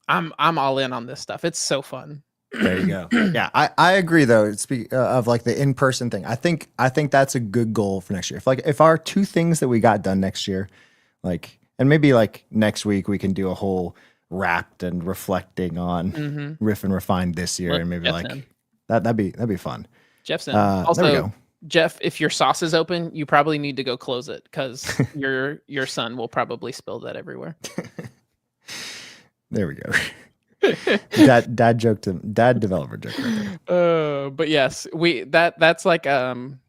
I'm all in on this stuff. It's so fun. There you go. Yeah, I agree though. Speak of like the in-person thing. I think that's a good goal for next year. If our two things that we got done next year, like, and maybe like next week we can do a whole wrapped and reflecting on Riff and Refine this year, and maybe Jeff's like in. that'd be fun. Jeff's in. There we Also, go. Jeff, if your sauce is open, you probably need to go close it, because your son will probably spill that everywhere. There we go. dad developer joke right there. But yes, that's like on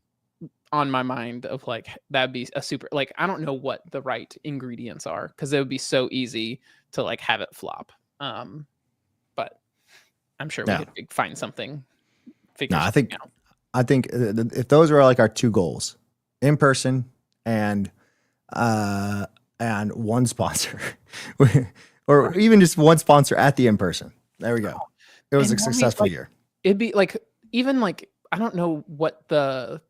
my mind of like that'd be a super, like I don't know what the right ingredients are, because it would be so easy to like have it flop. But I'm sure we could find something. No, I think if those are like our two goals, in person and one sponsor, or even just one sponsor at the in person. There we go. It was a successful year. It'd be like, even like, I don't know what the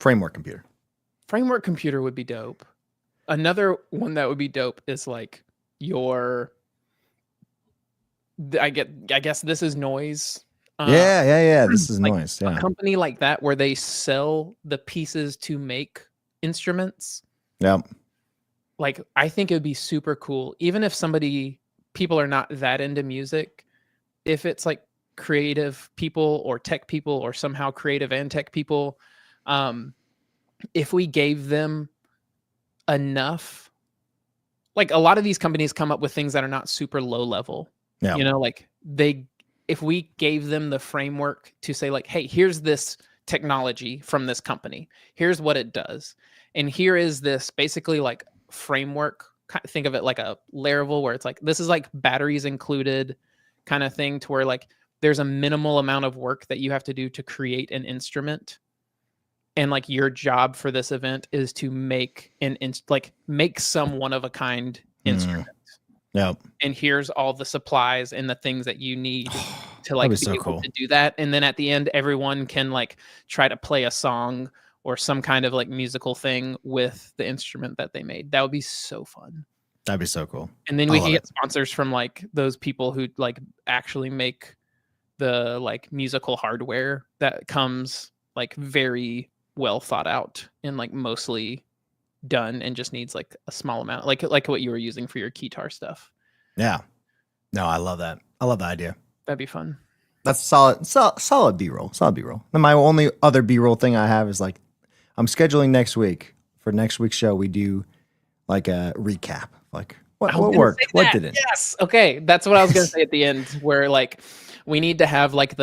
framework computer would be dope. Another one that would be dope is like I guess this is noise. Yeah. This is like noise. Yeah. A company like that where they sell the pieces to make instruments. Yep. Like I think it would be super cool, even if people are not that into music, if it's like creative people or tech people, or somehow creative and tech people, if we gave them enough, like a lot of these companies come up with things that are not super low level. Yeah. You know, like if we gave them the framework to say like, hey, here's this technology from this company, here's what it does, and here is this basically like framework, think of it like a Laravel, where it's like this is like batteries included kind of thing, to where like there's a minimal amount of work that you have to do to create an instrument, and like your job for this event is to make make some one of a kind instrument. Yep. and here's all the supplies and the things that you need to That'd be be so able cool. to do that. And then at the end, everyone can try to play a song or some kind of musical thing with the instrument that they made. That would be so fun. That'd be so cool. And then I we love can it. get sponsors from those people who actually make the musical hardware that comes very well thought out and mostly done and just needs a small amount, like what you were using for your guitar stuff. Yeah. No, I love that. I love the idea. That'd be fun. That's solid B-roll. Solid B-roll. And my only other B-roll thing I have is I'm scheduling next week. For next week's show, we do a recap. What worked? What didn't? Yes. Okay. That's what I was gonna say at the end, where we need to have next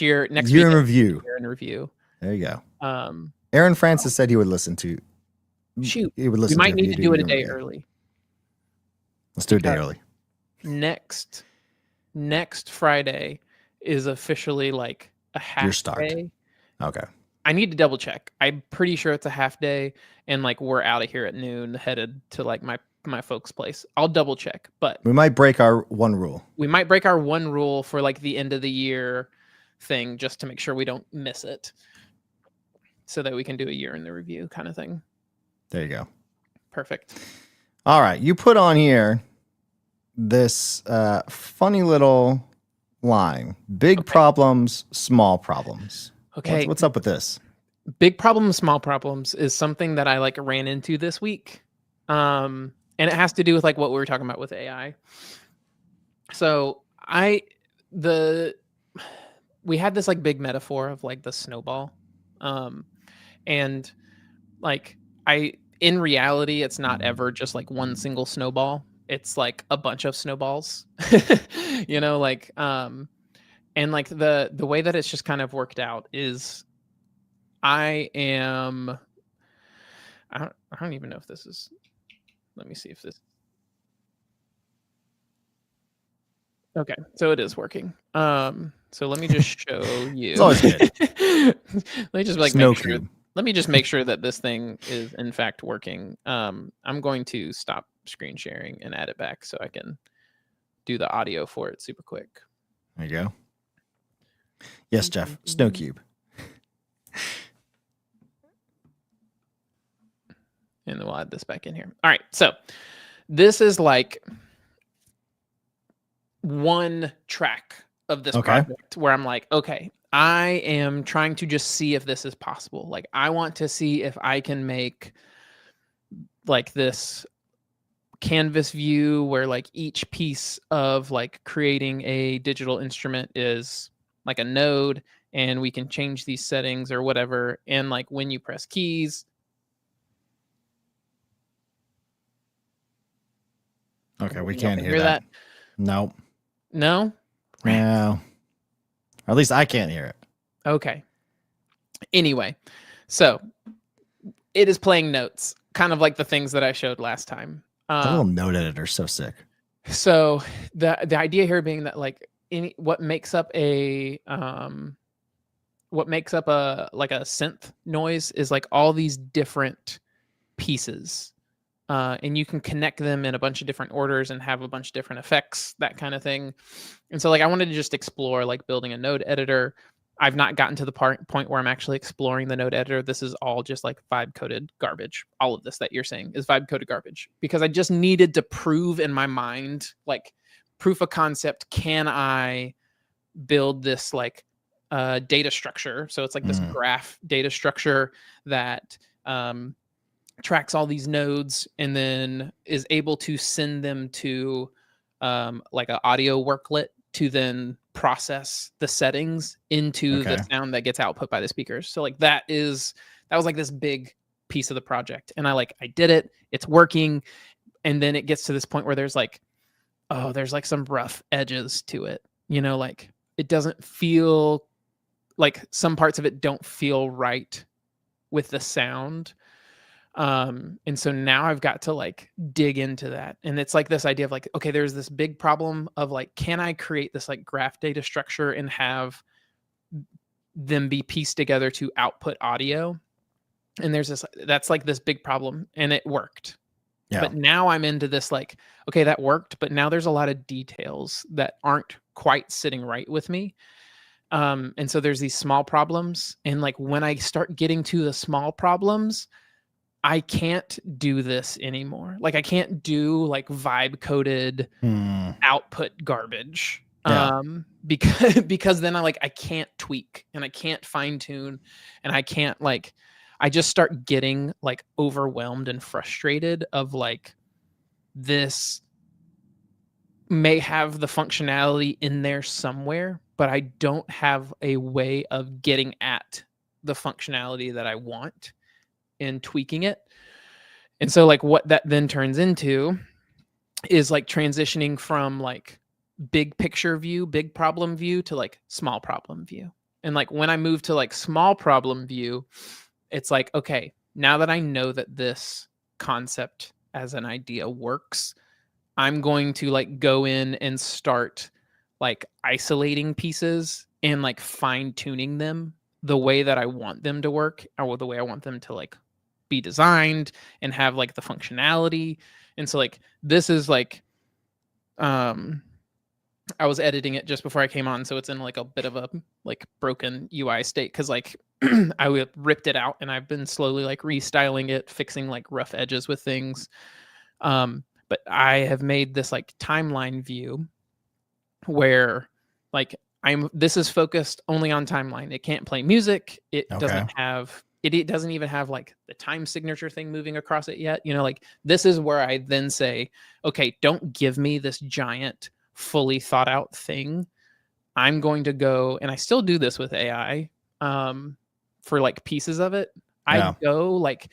year week in review. year in review. There you go. Aaron Francis said he would listen to. Shoot. He would listen. We might to need to do it a day review. early. Let's do it a day early. Next Friday is officially a half Your start. day. Okay. I need to double check. I'm pretty sure it's a half day, and we're out of here at noon, headed to my folks' place. I'll double check, but We might break our one rule. we might break our one rule for the end of the year thing, just to make sure we don't miss it, so that we can do a year in the review kind of thing. There you go. Perfect. All right. You put on here this funny little line: big problems, small problems. Okay. What's up with this? Big problems, small problems is something that I ran into this week. And it has to do with what we were talking about with AI. So we had this big metaphor of the snowball. And in reality, it's not ever just one single snowball. It's a bunch of snowballs, and the way that it's just kind of worked out is I don't even know if this is, let me see if this, okay, so it is working. So let me just show you. It's always good. Let me just let me just make sure that this thing is in fact working. I'm going to stop screen sharing and add it back so I can do the audio for it super quick. There you go. Yes, Jeff. Snow cube. And then we'll add this back in here. All right. So this is one track of this project where I'm okay, I am trying to just see if this is possible. I want to see if I can make this canvas view where each piece of creating a digital instrument is a node, and we can change these settings or whatever. And when you press keys. Okay, we can't hear that. Nope. No? No. Or at least I can't hear it. Okay. Anyway, so it is playing notes, kind of like the things that I showed last time. The little note editor is so sick. So the idea here being that what makes up a synth noise is all these different pieces. And you can connect them in a bunch of different orders and have a bunch of different effects, that kind of thing. And so I wanted to just explore building a node editor. I've not gotten to the point where I'm actually exploring the node editor. This is all just vibe coded garbage. All of this that you're saying is vibe coded garbage, because I just needed to prove in my mind, proof of concept. Can I build this data structure? So it's this graph data structure that tracks all these nodes and then is able to send them to an audio worklet to then process the settings into the sound that gets output by the speakers. So that was this big piece of the project, and I did it. It's working, and then it gets to this point where there's there's some rough edges to it. It doesn't feel some parts of it don't feel right with the sound. And so now I've got to dig into that. And it's this idea of okay, there's this big problem of can I create this graph data structure and have them be pieced together to output audio? And there's that's this big problem, and it worked. Yeah. But now I'm into this like, okay, that worked, but now there's a lot of details that aren't quite sitting right with me. And so there's these small problems. And like when I start getting to the small problems, I can't do this anymore. Like I can't do like vibe coded output garbage. Yeah. Because then I can't tweak and I can't fine tune and I can't like I just start getting like overwhelmed and frustrated of like this may have the functionality in there somewhere, but I don't have a way of getting at the functionality that I want and tweaking it. And so like what that then turns into is like transitioning from like big picture view, big problem view to like small problem view. And like when I move to like small problem view, it's like, okay, now that I know that this concept as an idea works, I'm going to like go in and start like isolating pieces and like fine tuning them the way that I want them to work or the way I want them to like be designed and have like the functionality. And so like this is like I was editing it just before I came on, so it's in like a bit of a like broken UI state because like I ripped it out and I've been slowly like restyling it, fixing like rough edges with things. But I have made this like timeline view where like this is focused only on timeline. It can't play music. It doesn't have it doesn't even have like the time signature thing moving across it yet. You know, like this is where I then say, okay, don't give me this giant fully thought out thing. I'm going to go, and I still do this with AI for like pieces of it. I go like,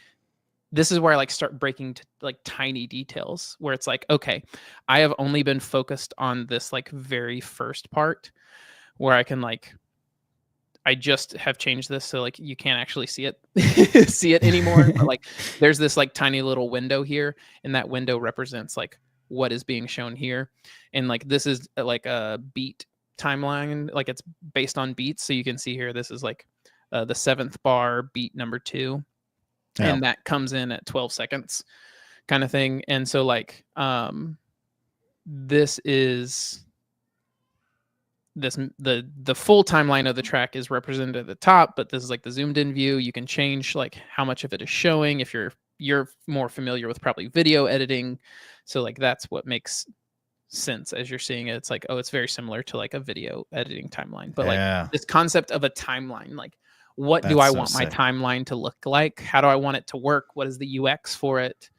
this is where I like start breaking to like tiny details where it's like, okay, I have only been focused on this like very first part where I can like, I just have changed this so like you can't actually see it anymore. But like there's this like tiny little window here, and that window represents like what is being shown here. And like this is like a beat timeline, like it's based on beats. So you can see here, this is like the 7th bar, beat number 2. Yeah. And that comes in at 12 seconds kind of thing. And so like this is the full timeline of the track is represented at the top, but this is like the zoomed in view. You can change like how much of it is showing if you're more familiar with probably video editing. So like that's what makes sense as you're seeing it. It's like, oh, it's very similar to like a video editing timeline. But like this concept of a timeline, like what do I want my timeline to look like? How do I want it to work? What is the UX for it?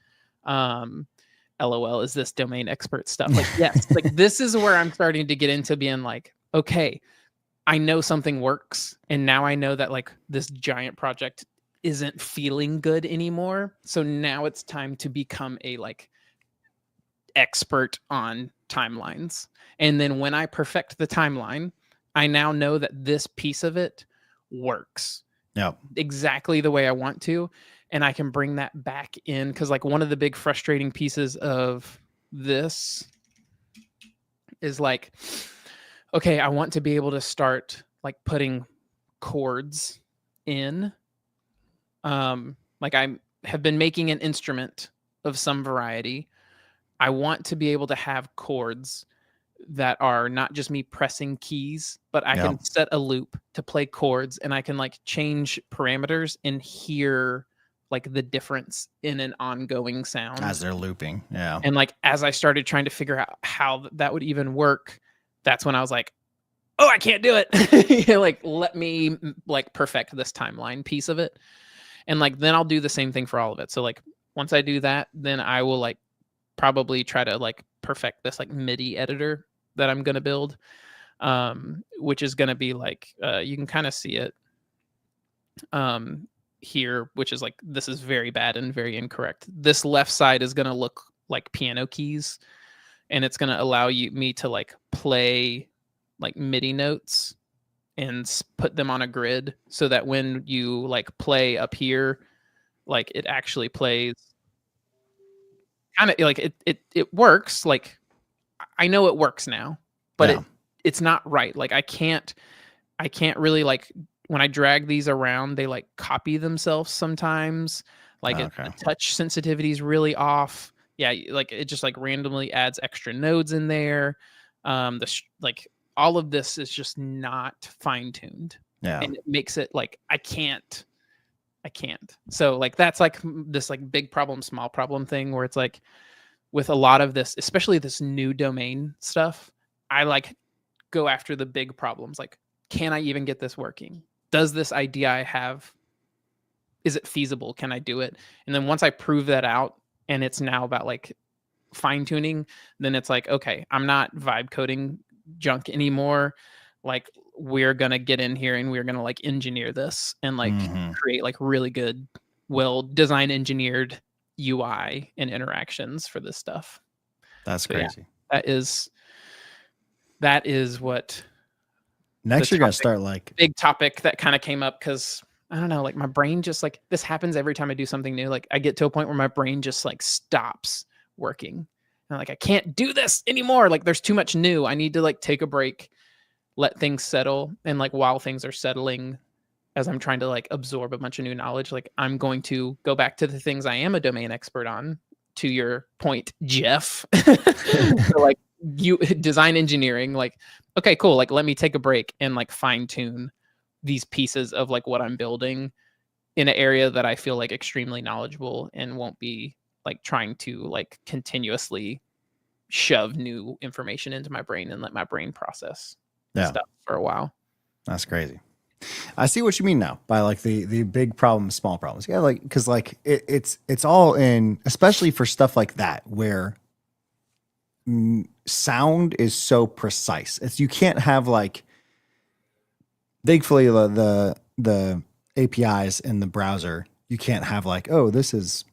LOL, is this domain expert stuff? Like, yes, like this is where I'm starting to get into being like, okay, I know something works. And now I know that like this giant project isn't feeling good anymore. So now it's time to become a like expert on timelines. And then when I perfect the timeline, I now know that this piece of it works exactly the way I want to. And I can bring that back in because like one of the big frustrating pieces of this is like, okay, I want to be able to start like putting chords in. Like I have been making an instrument of some variety. I want to be able to have chords that are not just me pressing keys, but I can set a loop to play chords and I can like change parameters and hear like the difference in an ongoing sound as they're looping. Yeah. And like, as I started trying to figure out how that would even work, that's when I was like, oh, I can't do it. Like, let me like perfect this timeline piece of it. And like, then I'll do the same thing for all of it. So like, once I do that, then I will like probably try to like perfect this like MIDI editor that I'm going to build, which is going to be like, you can kind of see it here, which is like, this is very bad and very incorrect. This left side is going to look like piano keys, and it's going to allow me to like play like MIDI notes and put them on a grid so that when you like play up here, like it actually plays kind of like it works. Like I know it works now, but it's not right. Like I can't really like, when I drag these around, they like copy themselves sometimes. Like the touch sensitivity is really off. yeah, like it just like randomly adds extra nodes in there. Like all of this is just not fine tuned, Yeah. and it makes it like I can't. So like that's like this like big problem, small problem thing where it's like with a lot of this, especially this new domain stuff, I like go after the big problems. Like, can I even get this working? Does this idea I have, is it feasible? Can I do it? And then once I prove that out and it's now about like fine tuning, then it's like, okay, I'm not vibe coding junk anymore. Like we're going to get in here and we're going to like engineer this and like create like really good, well design engineered UI and interactions for this stuff. That's crazy. Yeah, that is what next you're gonna start like big topic that kind of came up because I don't know, like my brain just like this happens every time I do something new. Like I get to a point where my brain just like stops working. And like I can't do this anymore. Like there's too much new. I need to like take a break, let things settle, and like while things are settling, as I'm trying to like absorb a bunch of new knowledge, like I'm going to go back to the things I am a domain expert on. To your point, Jeff. So like you design engineering, like, okay, cool. Like let me take a break and like fine tune these pieces of like what I'm building in an area that I feel like extremely knowledgeable and won't be like trying to like continuously shove new information into my brain and let my brain process stuff for a while. That's crazy. I see what you mean now by like the big problems, small problems. Yeah, like because like it's all in, especially for stuff like that where sound is so precise. It's you can't have like, thankfully the APIs in the browser, you can't have like, oh, this is,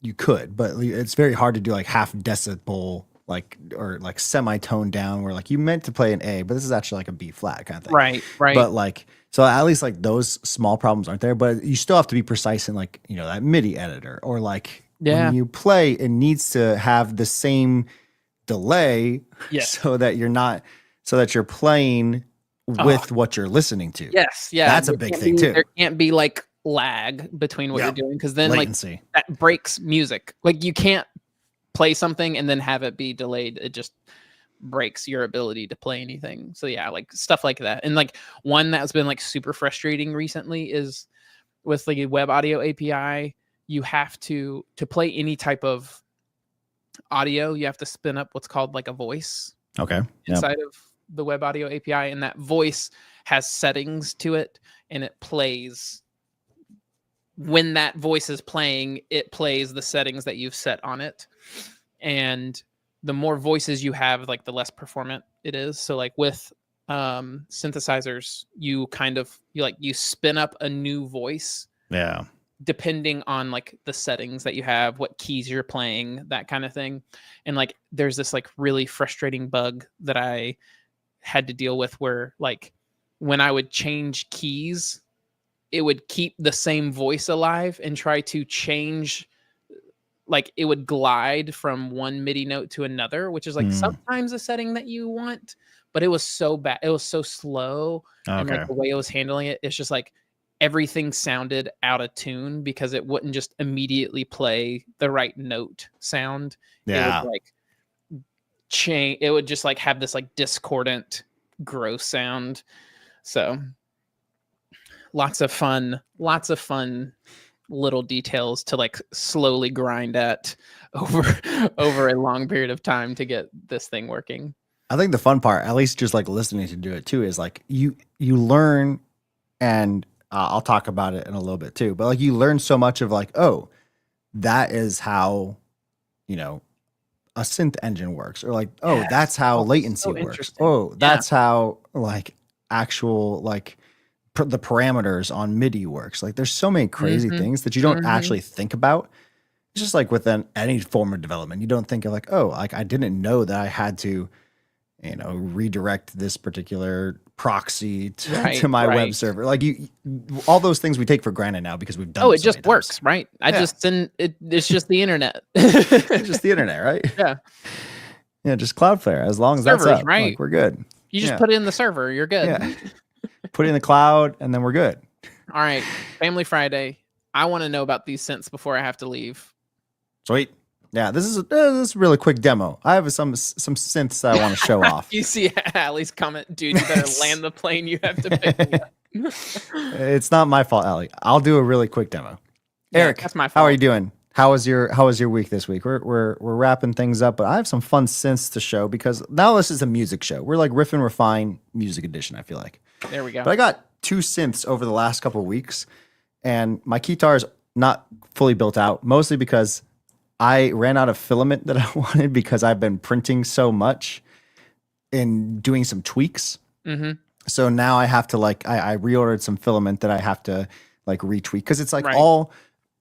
you could, but it's very hard to do like half decibel like or like semitone down where like you meant to play an A, but this is actually like a B flat kind of thing. Right. But like, so at least like those small problems aren't there, but you still have to be precise in like, you know, that MIDI editor or like when you play, it needs to have the same delay so that you're playing with what you're listening to. Yes. Yeah. That's a big thing too. There can't be like lag between what you're doing because then latency. Like that breaks music. Like you can't play something and then have it be delayed. It just breaks your ability to play anything. So yeah, like stuff like that. And like one that's been like super frustrating recently is with like a web audio API, you have to play any type of audio, you have to spin up what's called like a voice. Okay. Inside of the web audio API, and that voice has settings to it, and it plays when that voice is playing, it plays the settings that you've set on it. And the more voices you have, like the less performant it is. So like with synthesizers, you spin up a new voice. Yeah. Depending on like the settings that you have, what keys you're playing, that kind of thing. And like there's this like really frustrating bug that I had to deal with where like when I would change keys, it would keep the same voice alive and try to change, like it would glide from one MIDI note to another, which is like sometimes a setting that you want, but it was so bad. It was so slow. Okay. And like the way it was handling it, it's just like everything sounded out of tune because it wouldn't just immediately play the right note sound. Yeah. It would like change. It would just like have this like discordant, gross sound. So lots of fun little details to like slowly grind at over a long period of time to get this thing working. I think the fun part, at least just like listening to do it too, is like you learn, and I'll talk about it in a little bit too, but like you learn so much of like, oh, that is how, you know, a synth engine works, or like, oh, that's how latency works. Oh, that's how like actual like the parameters on MIDI works. Like there's so many crazy things that you don't actually think about. It's just like within any form of development, you don't think of like, oh, like I didn't know that I had to, you know, redirect this particular proxy to my web server. Like all those things we take for granted now because we've done. Oh, it just works, right? It's just the internet. It's just the internet, right? Yeah. Yeah, just Cloudflare. As long as that's up, right? Like, we're good. You just put it in the server, you're good. Yeah. Put it in the cloud, and then we're good. All right, Family Friday. I want to know about these synths before I have to leave. Sweet. Yeah, this is a really quick demo. I have some synths that I want to show off. You see Allie's comment, dude, you better land the plane. You have to pick me up. It's not my fault, Allie. I'll do a really quick demo. Yeah, Eric, that's my fault. how are you doing? How was your week this week? We're wrapping things up, but I have some fun synths to show because now this is a music show. We're like Riff and Refine Music Edition, I feel like. There we go. But I got 2 synths over the last couple of weeks, and my guitar is not fully built out, mostly because I ran out of filament that I wanted because I've been printing so much and doing some tweaks. Mm-hmm. So now I have to I reordered some filament that I have to like retweak because it's like Right.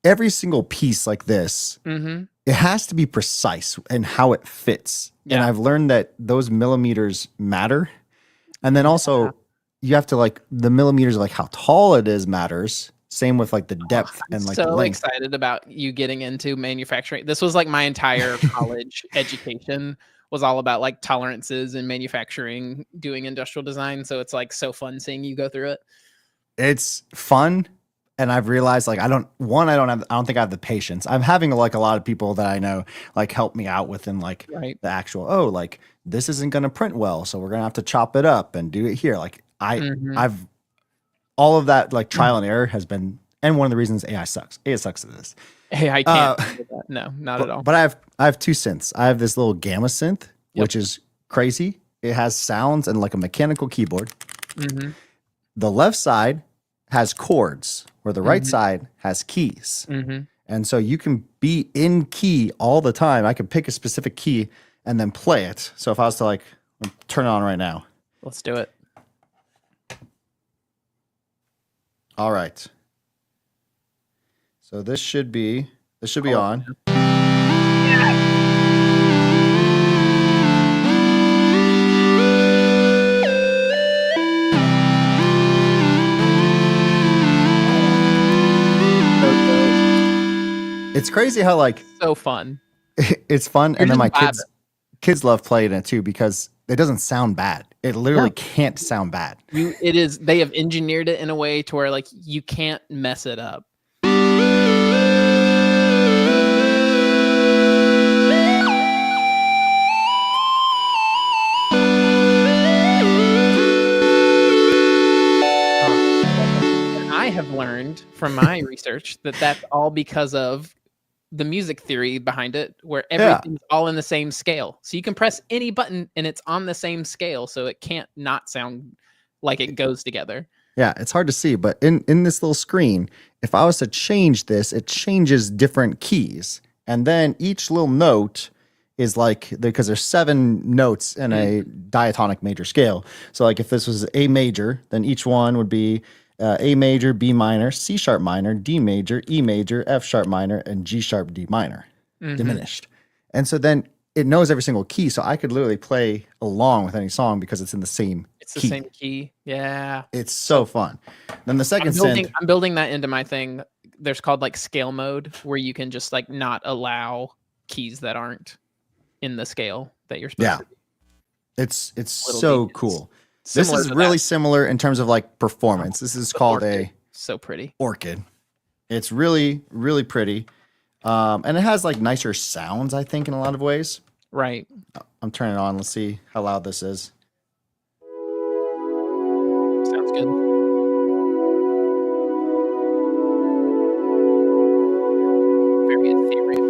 every single piece like this, Mm-hmm. it has to be precise in how it fits. And Yeah. I've learned that those millimeters matter. And then also you have to like the millimeters, like how tall it is matters. Same with like the depth I'm and like so the length. excited about you getting into manufacturing. This was like my entire college education was all about like tolerances and manufacturing, doing industrial design. So it's like so fun seeing you go through it. It's fun. And I've realized like I don't think I have the patience. I'm having like a lot of people that I know like help me out within like Right. the actual, like this isn't gonna print well, so we're gonna have to chop it up and do it here. Like Mhm. I've all of that like trial and error has been, and one of the reasons AI sucks. AI sucks at this. Hey, I can't do that. No, not at all. But I have 2 synths. I have this little gamma synth, Yep. which is crazy. It has sounds and like a mechanical keyboard. Mm-hmm. The left side has chords, where the right side has keys. Mm-hmm. And so you can be in key all the time. I could pick a specific key and then play it. So if I was to like turn it on right now. Let's do it. All right. So this should be on. It's crazy how like So fun. it's fun, You're and then just my vibing. kids love playing it too because it doesn't sound bad. It literally can't sound bad. They have engineered it in a way to where like you can't mess it up. And I have learned from my research that that's all because of the music theory behind it, where everything's all in the same scale. So you can press any button and it's on the same scale, so it can't not sound like it goes together. Yeah, it's hard to see, but in this little screen, if I was to change this, it changes different keys. And then each little note is like, because there's 7 notes in a diatonic major scale. So like if this was A major, then each one would be A major, B minor, C sharp minor, D major, E major, F sharp minor, and G sharp D minor, diminished. And so then it knows every single key. So I could literally play along with any song because it's in the same It's the key. same key. Yeah. It's so fun. Then the second synth, I'm building that into my thing. There's called like scale mode, where you can just like not allow keys that aren't in the scale that you're supposed to be. it's Little so details. cool. Similar This is to really that. similar in terms of like performance. This is called Orchid. So pretty. Orchid. It's really, really pretty. And it has like nicer sounds, I think, in a lot of ways. Right. I'm turning it on. Let's see how loud this is. Sounds good. Very ethereal.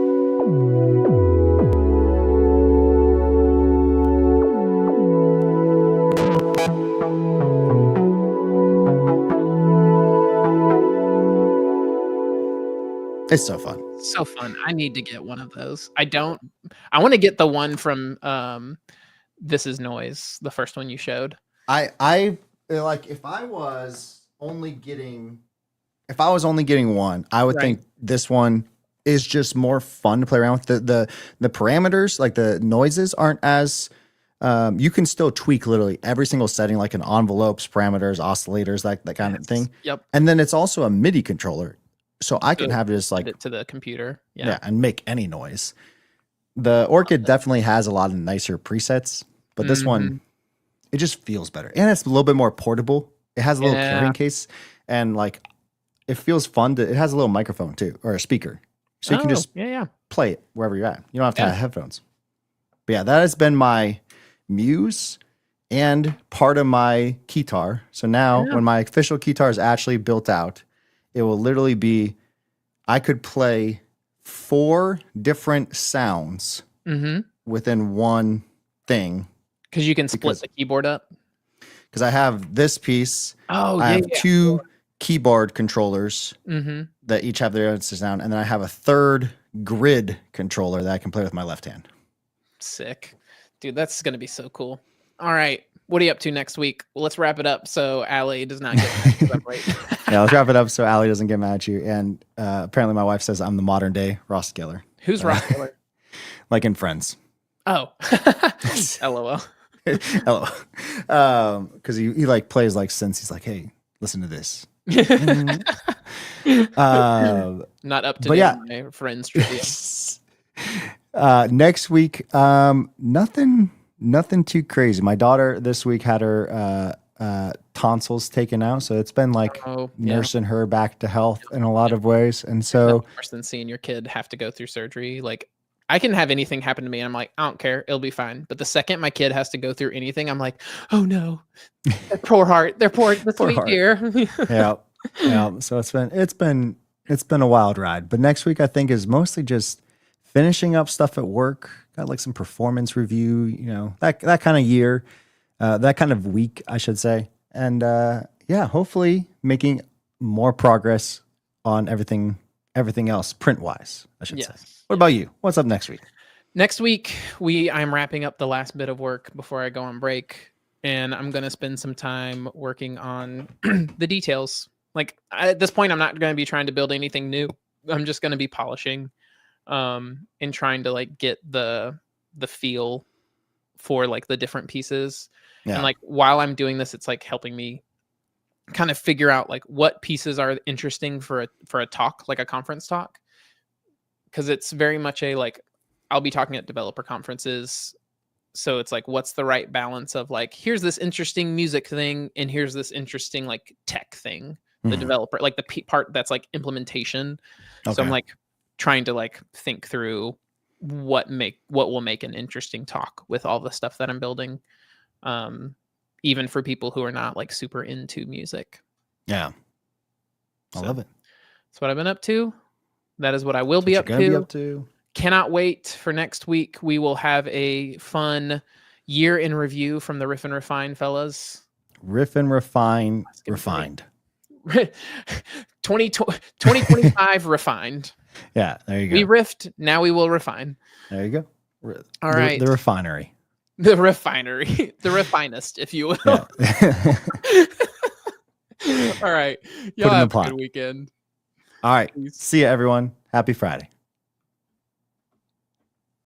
It's so fun. So fun. I need to get one of those. I want to get the one from This Is Noise, the first one you showed. I like if I was only getting one, I would think this one is just more fun to play around with. The parameters, like the noises aren't as you can still tweak literally every single setting, like in envelopes, parameters, oscillators, that kind of thing. Yep. And then it's also a MIDI controller. So I can have just like Put it to the computer. yeah, and make any noise. The Orchid definitely has a lot of nicer presets, but this one, it just feels better. And it's a little bit more portable. It has a little carrying case, and like it feels fun it has a little microphone too, or a speaker. So you can just play it wherever you're at. You don't have to Yeah. have headphones. But yeah, that has been my muse and part of my keytar. So now Yeah. when my official keytar is actually built out, it will literally be, I could play 4 different sounds Mm-hmm. within one thing. Because you can split Because- the keyboard up. Because I have this piece, Oh, I yeah. have 2 keyboard controllers Mm-hmm. that each have their own sound, and then I have a third grid controller that I can play with my left hand. Sick. Dude, that's going to be so cool. All right. What are you up to next week? Well, let's wrap it up so Allie does not get mad 'cause I'm late. Yeah, let's wrap it up so Allie doesn't get mad at you. And apparently my wife says I'm the modern day Ross Geller, Who's Ross Geller? like in Friends. Oh. LOL. Hello. Because he like plays like synths. He's like, hey, listen to this. Not up to but date yeah. on my friends trivia. Next week, nothing too crazy. My daughter this week had her tonsils taken out, so it's been like Oh, yeah. nursing her back to health in a lot of ways. And so Nothing worse than seeing your kid have to go through surgery. Like, I can have anything happen to me, and I'm like, I don't care, it'll be fine. But the second my kid has to go through anything, I'm like, oh no, their poor heart, the sweet heart. dear. yeah. So it's been a wild ride. But next week I think is mostly just finishing up stuff at work. Got like some performance review, that kind of year, that kind of week, I should say. And hopefully making more progress on everything else print wise, I should say. Yes. What about you? What's up next week? Next week, I'm wrapping up the last bit of work before I go on break, and I'm going to spend some time working on the details. Like, at this point, I'm not going to be trying to build anything new. I'm just going to be polishing and trying to like get the feel for like the different pieces. Yeah. And like while I'm doing this, it's like helping me kind of figure out like what pieces are interesting for a talk, like a conference talk. Because it's very much like I'll be talking at developer conferences, so it's like what's the right balance of like here's this interesting music thing and here's this interesting like tech thing, the developer, like the part that's like implementation. So I'm Okay. like trying to like think through what will make an interesting talk with all the stuff that I'm building, even for people who are not like super into music. Yeah. I love it. That's what I've been up to. That is what I will be up Gonna be to. up to. Cannot wait for next week. We will have a fun year in review from the Riff and Refine fellas. Riff and refine, That's gonna be refined. 2025 refined. Yeah, there you go. We riffed, now we will refine. There you go. All right. The refinery. The refinery. The refinist, if you will. Yeah. All right. Put Y'all in the have a pot. good weekend. All right. Peace. See you, everyone. Happy Friday.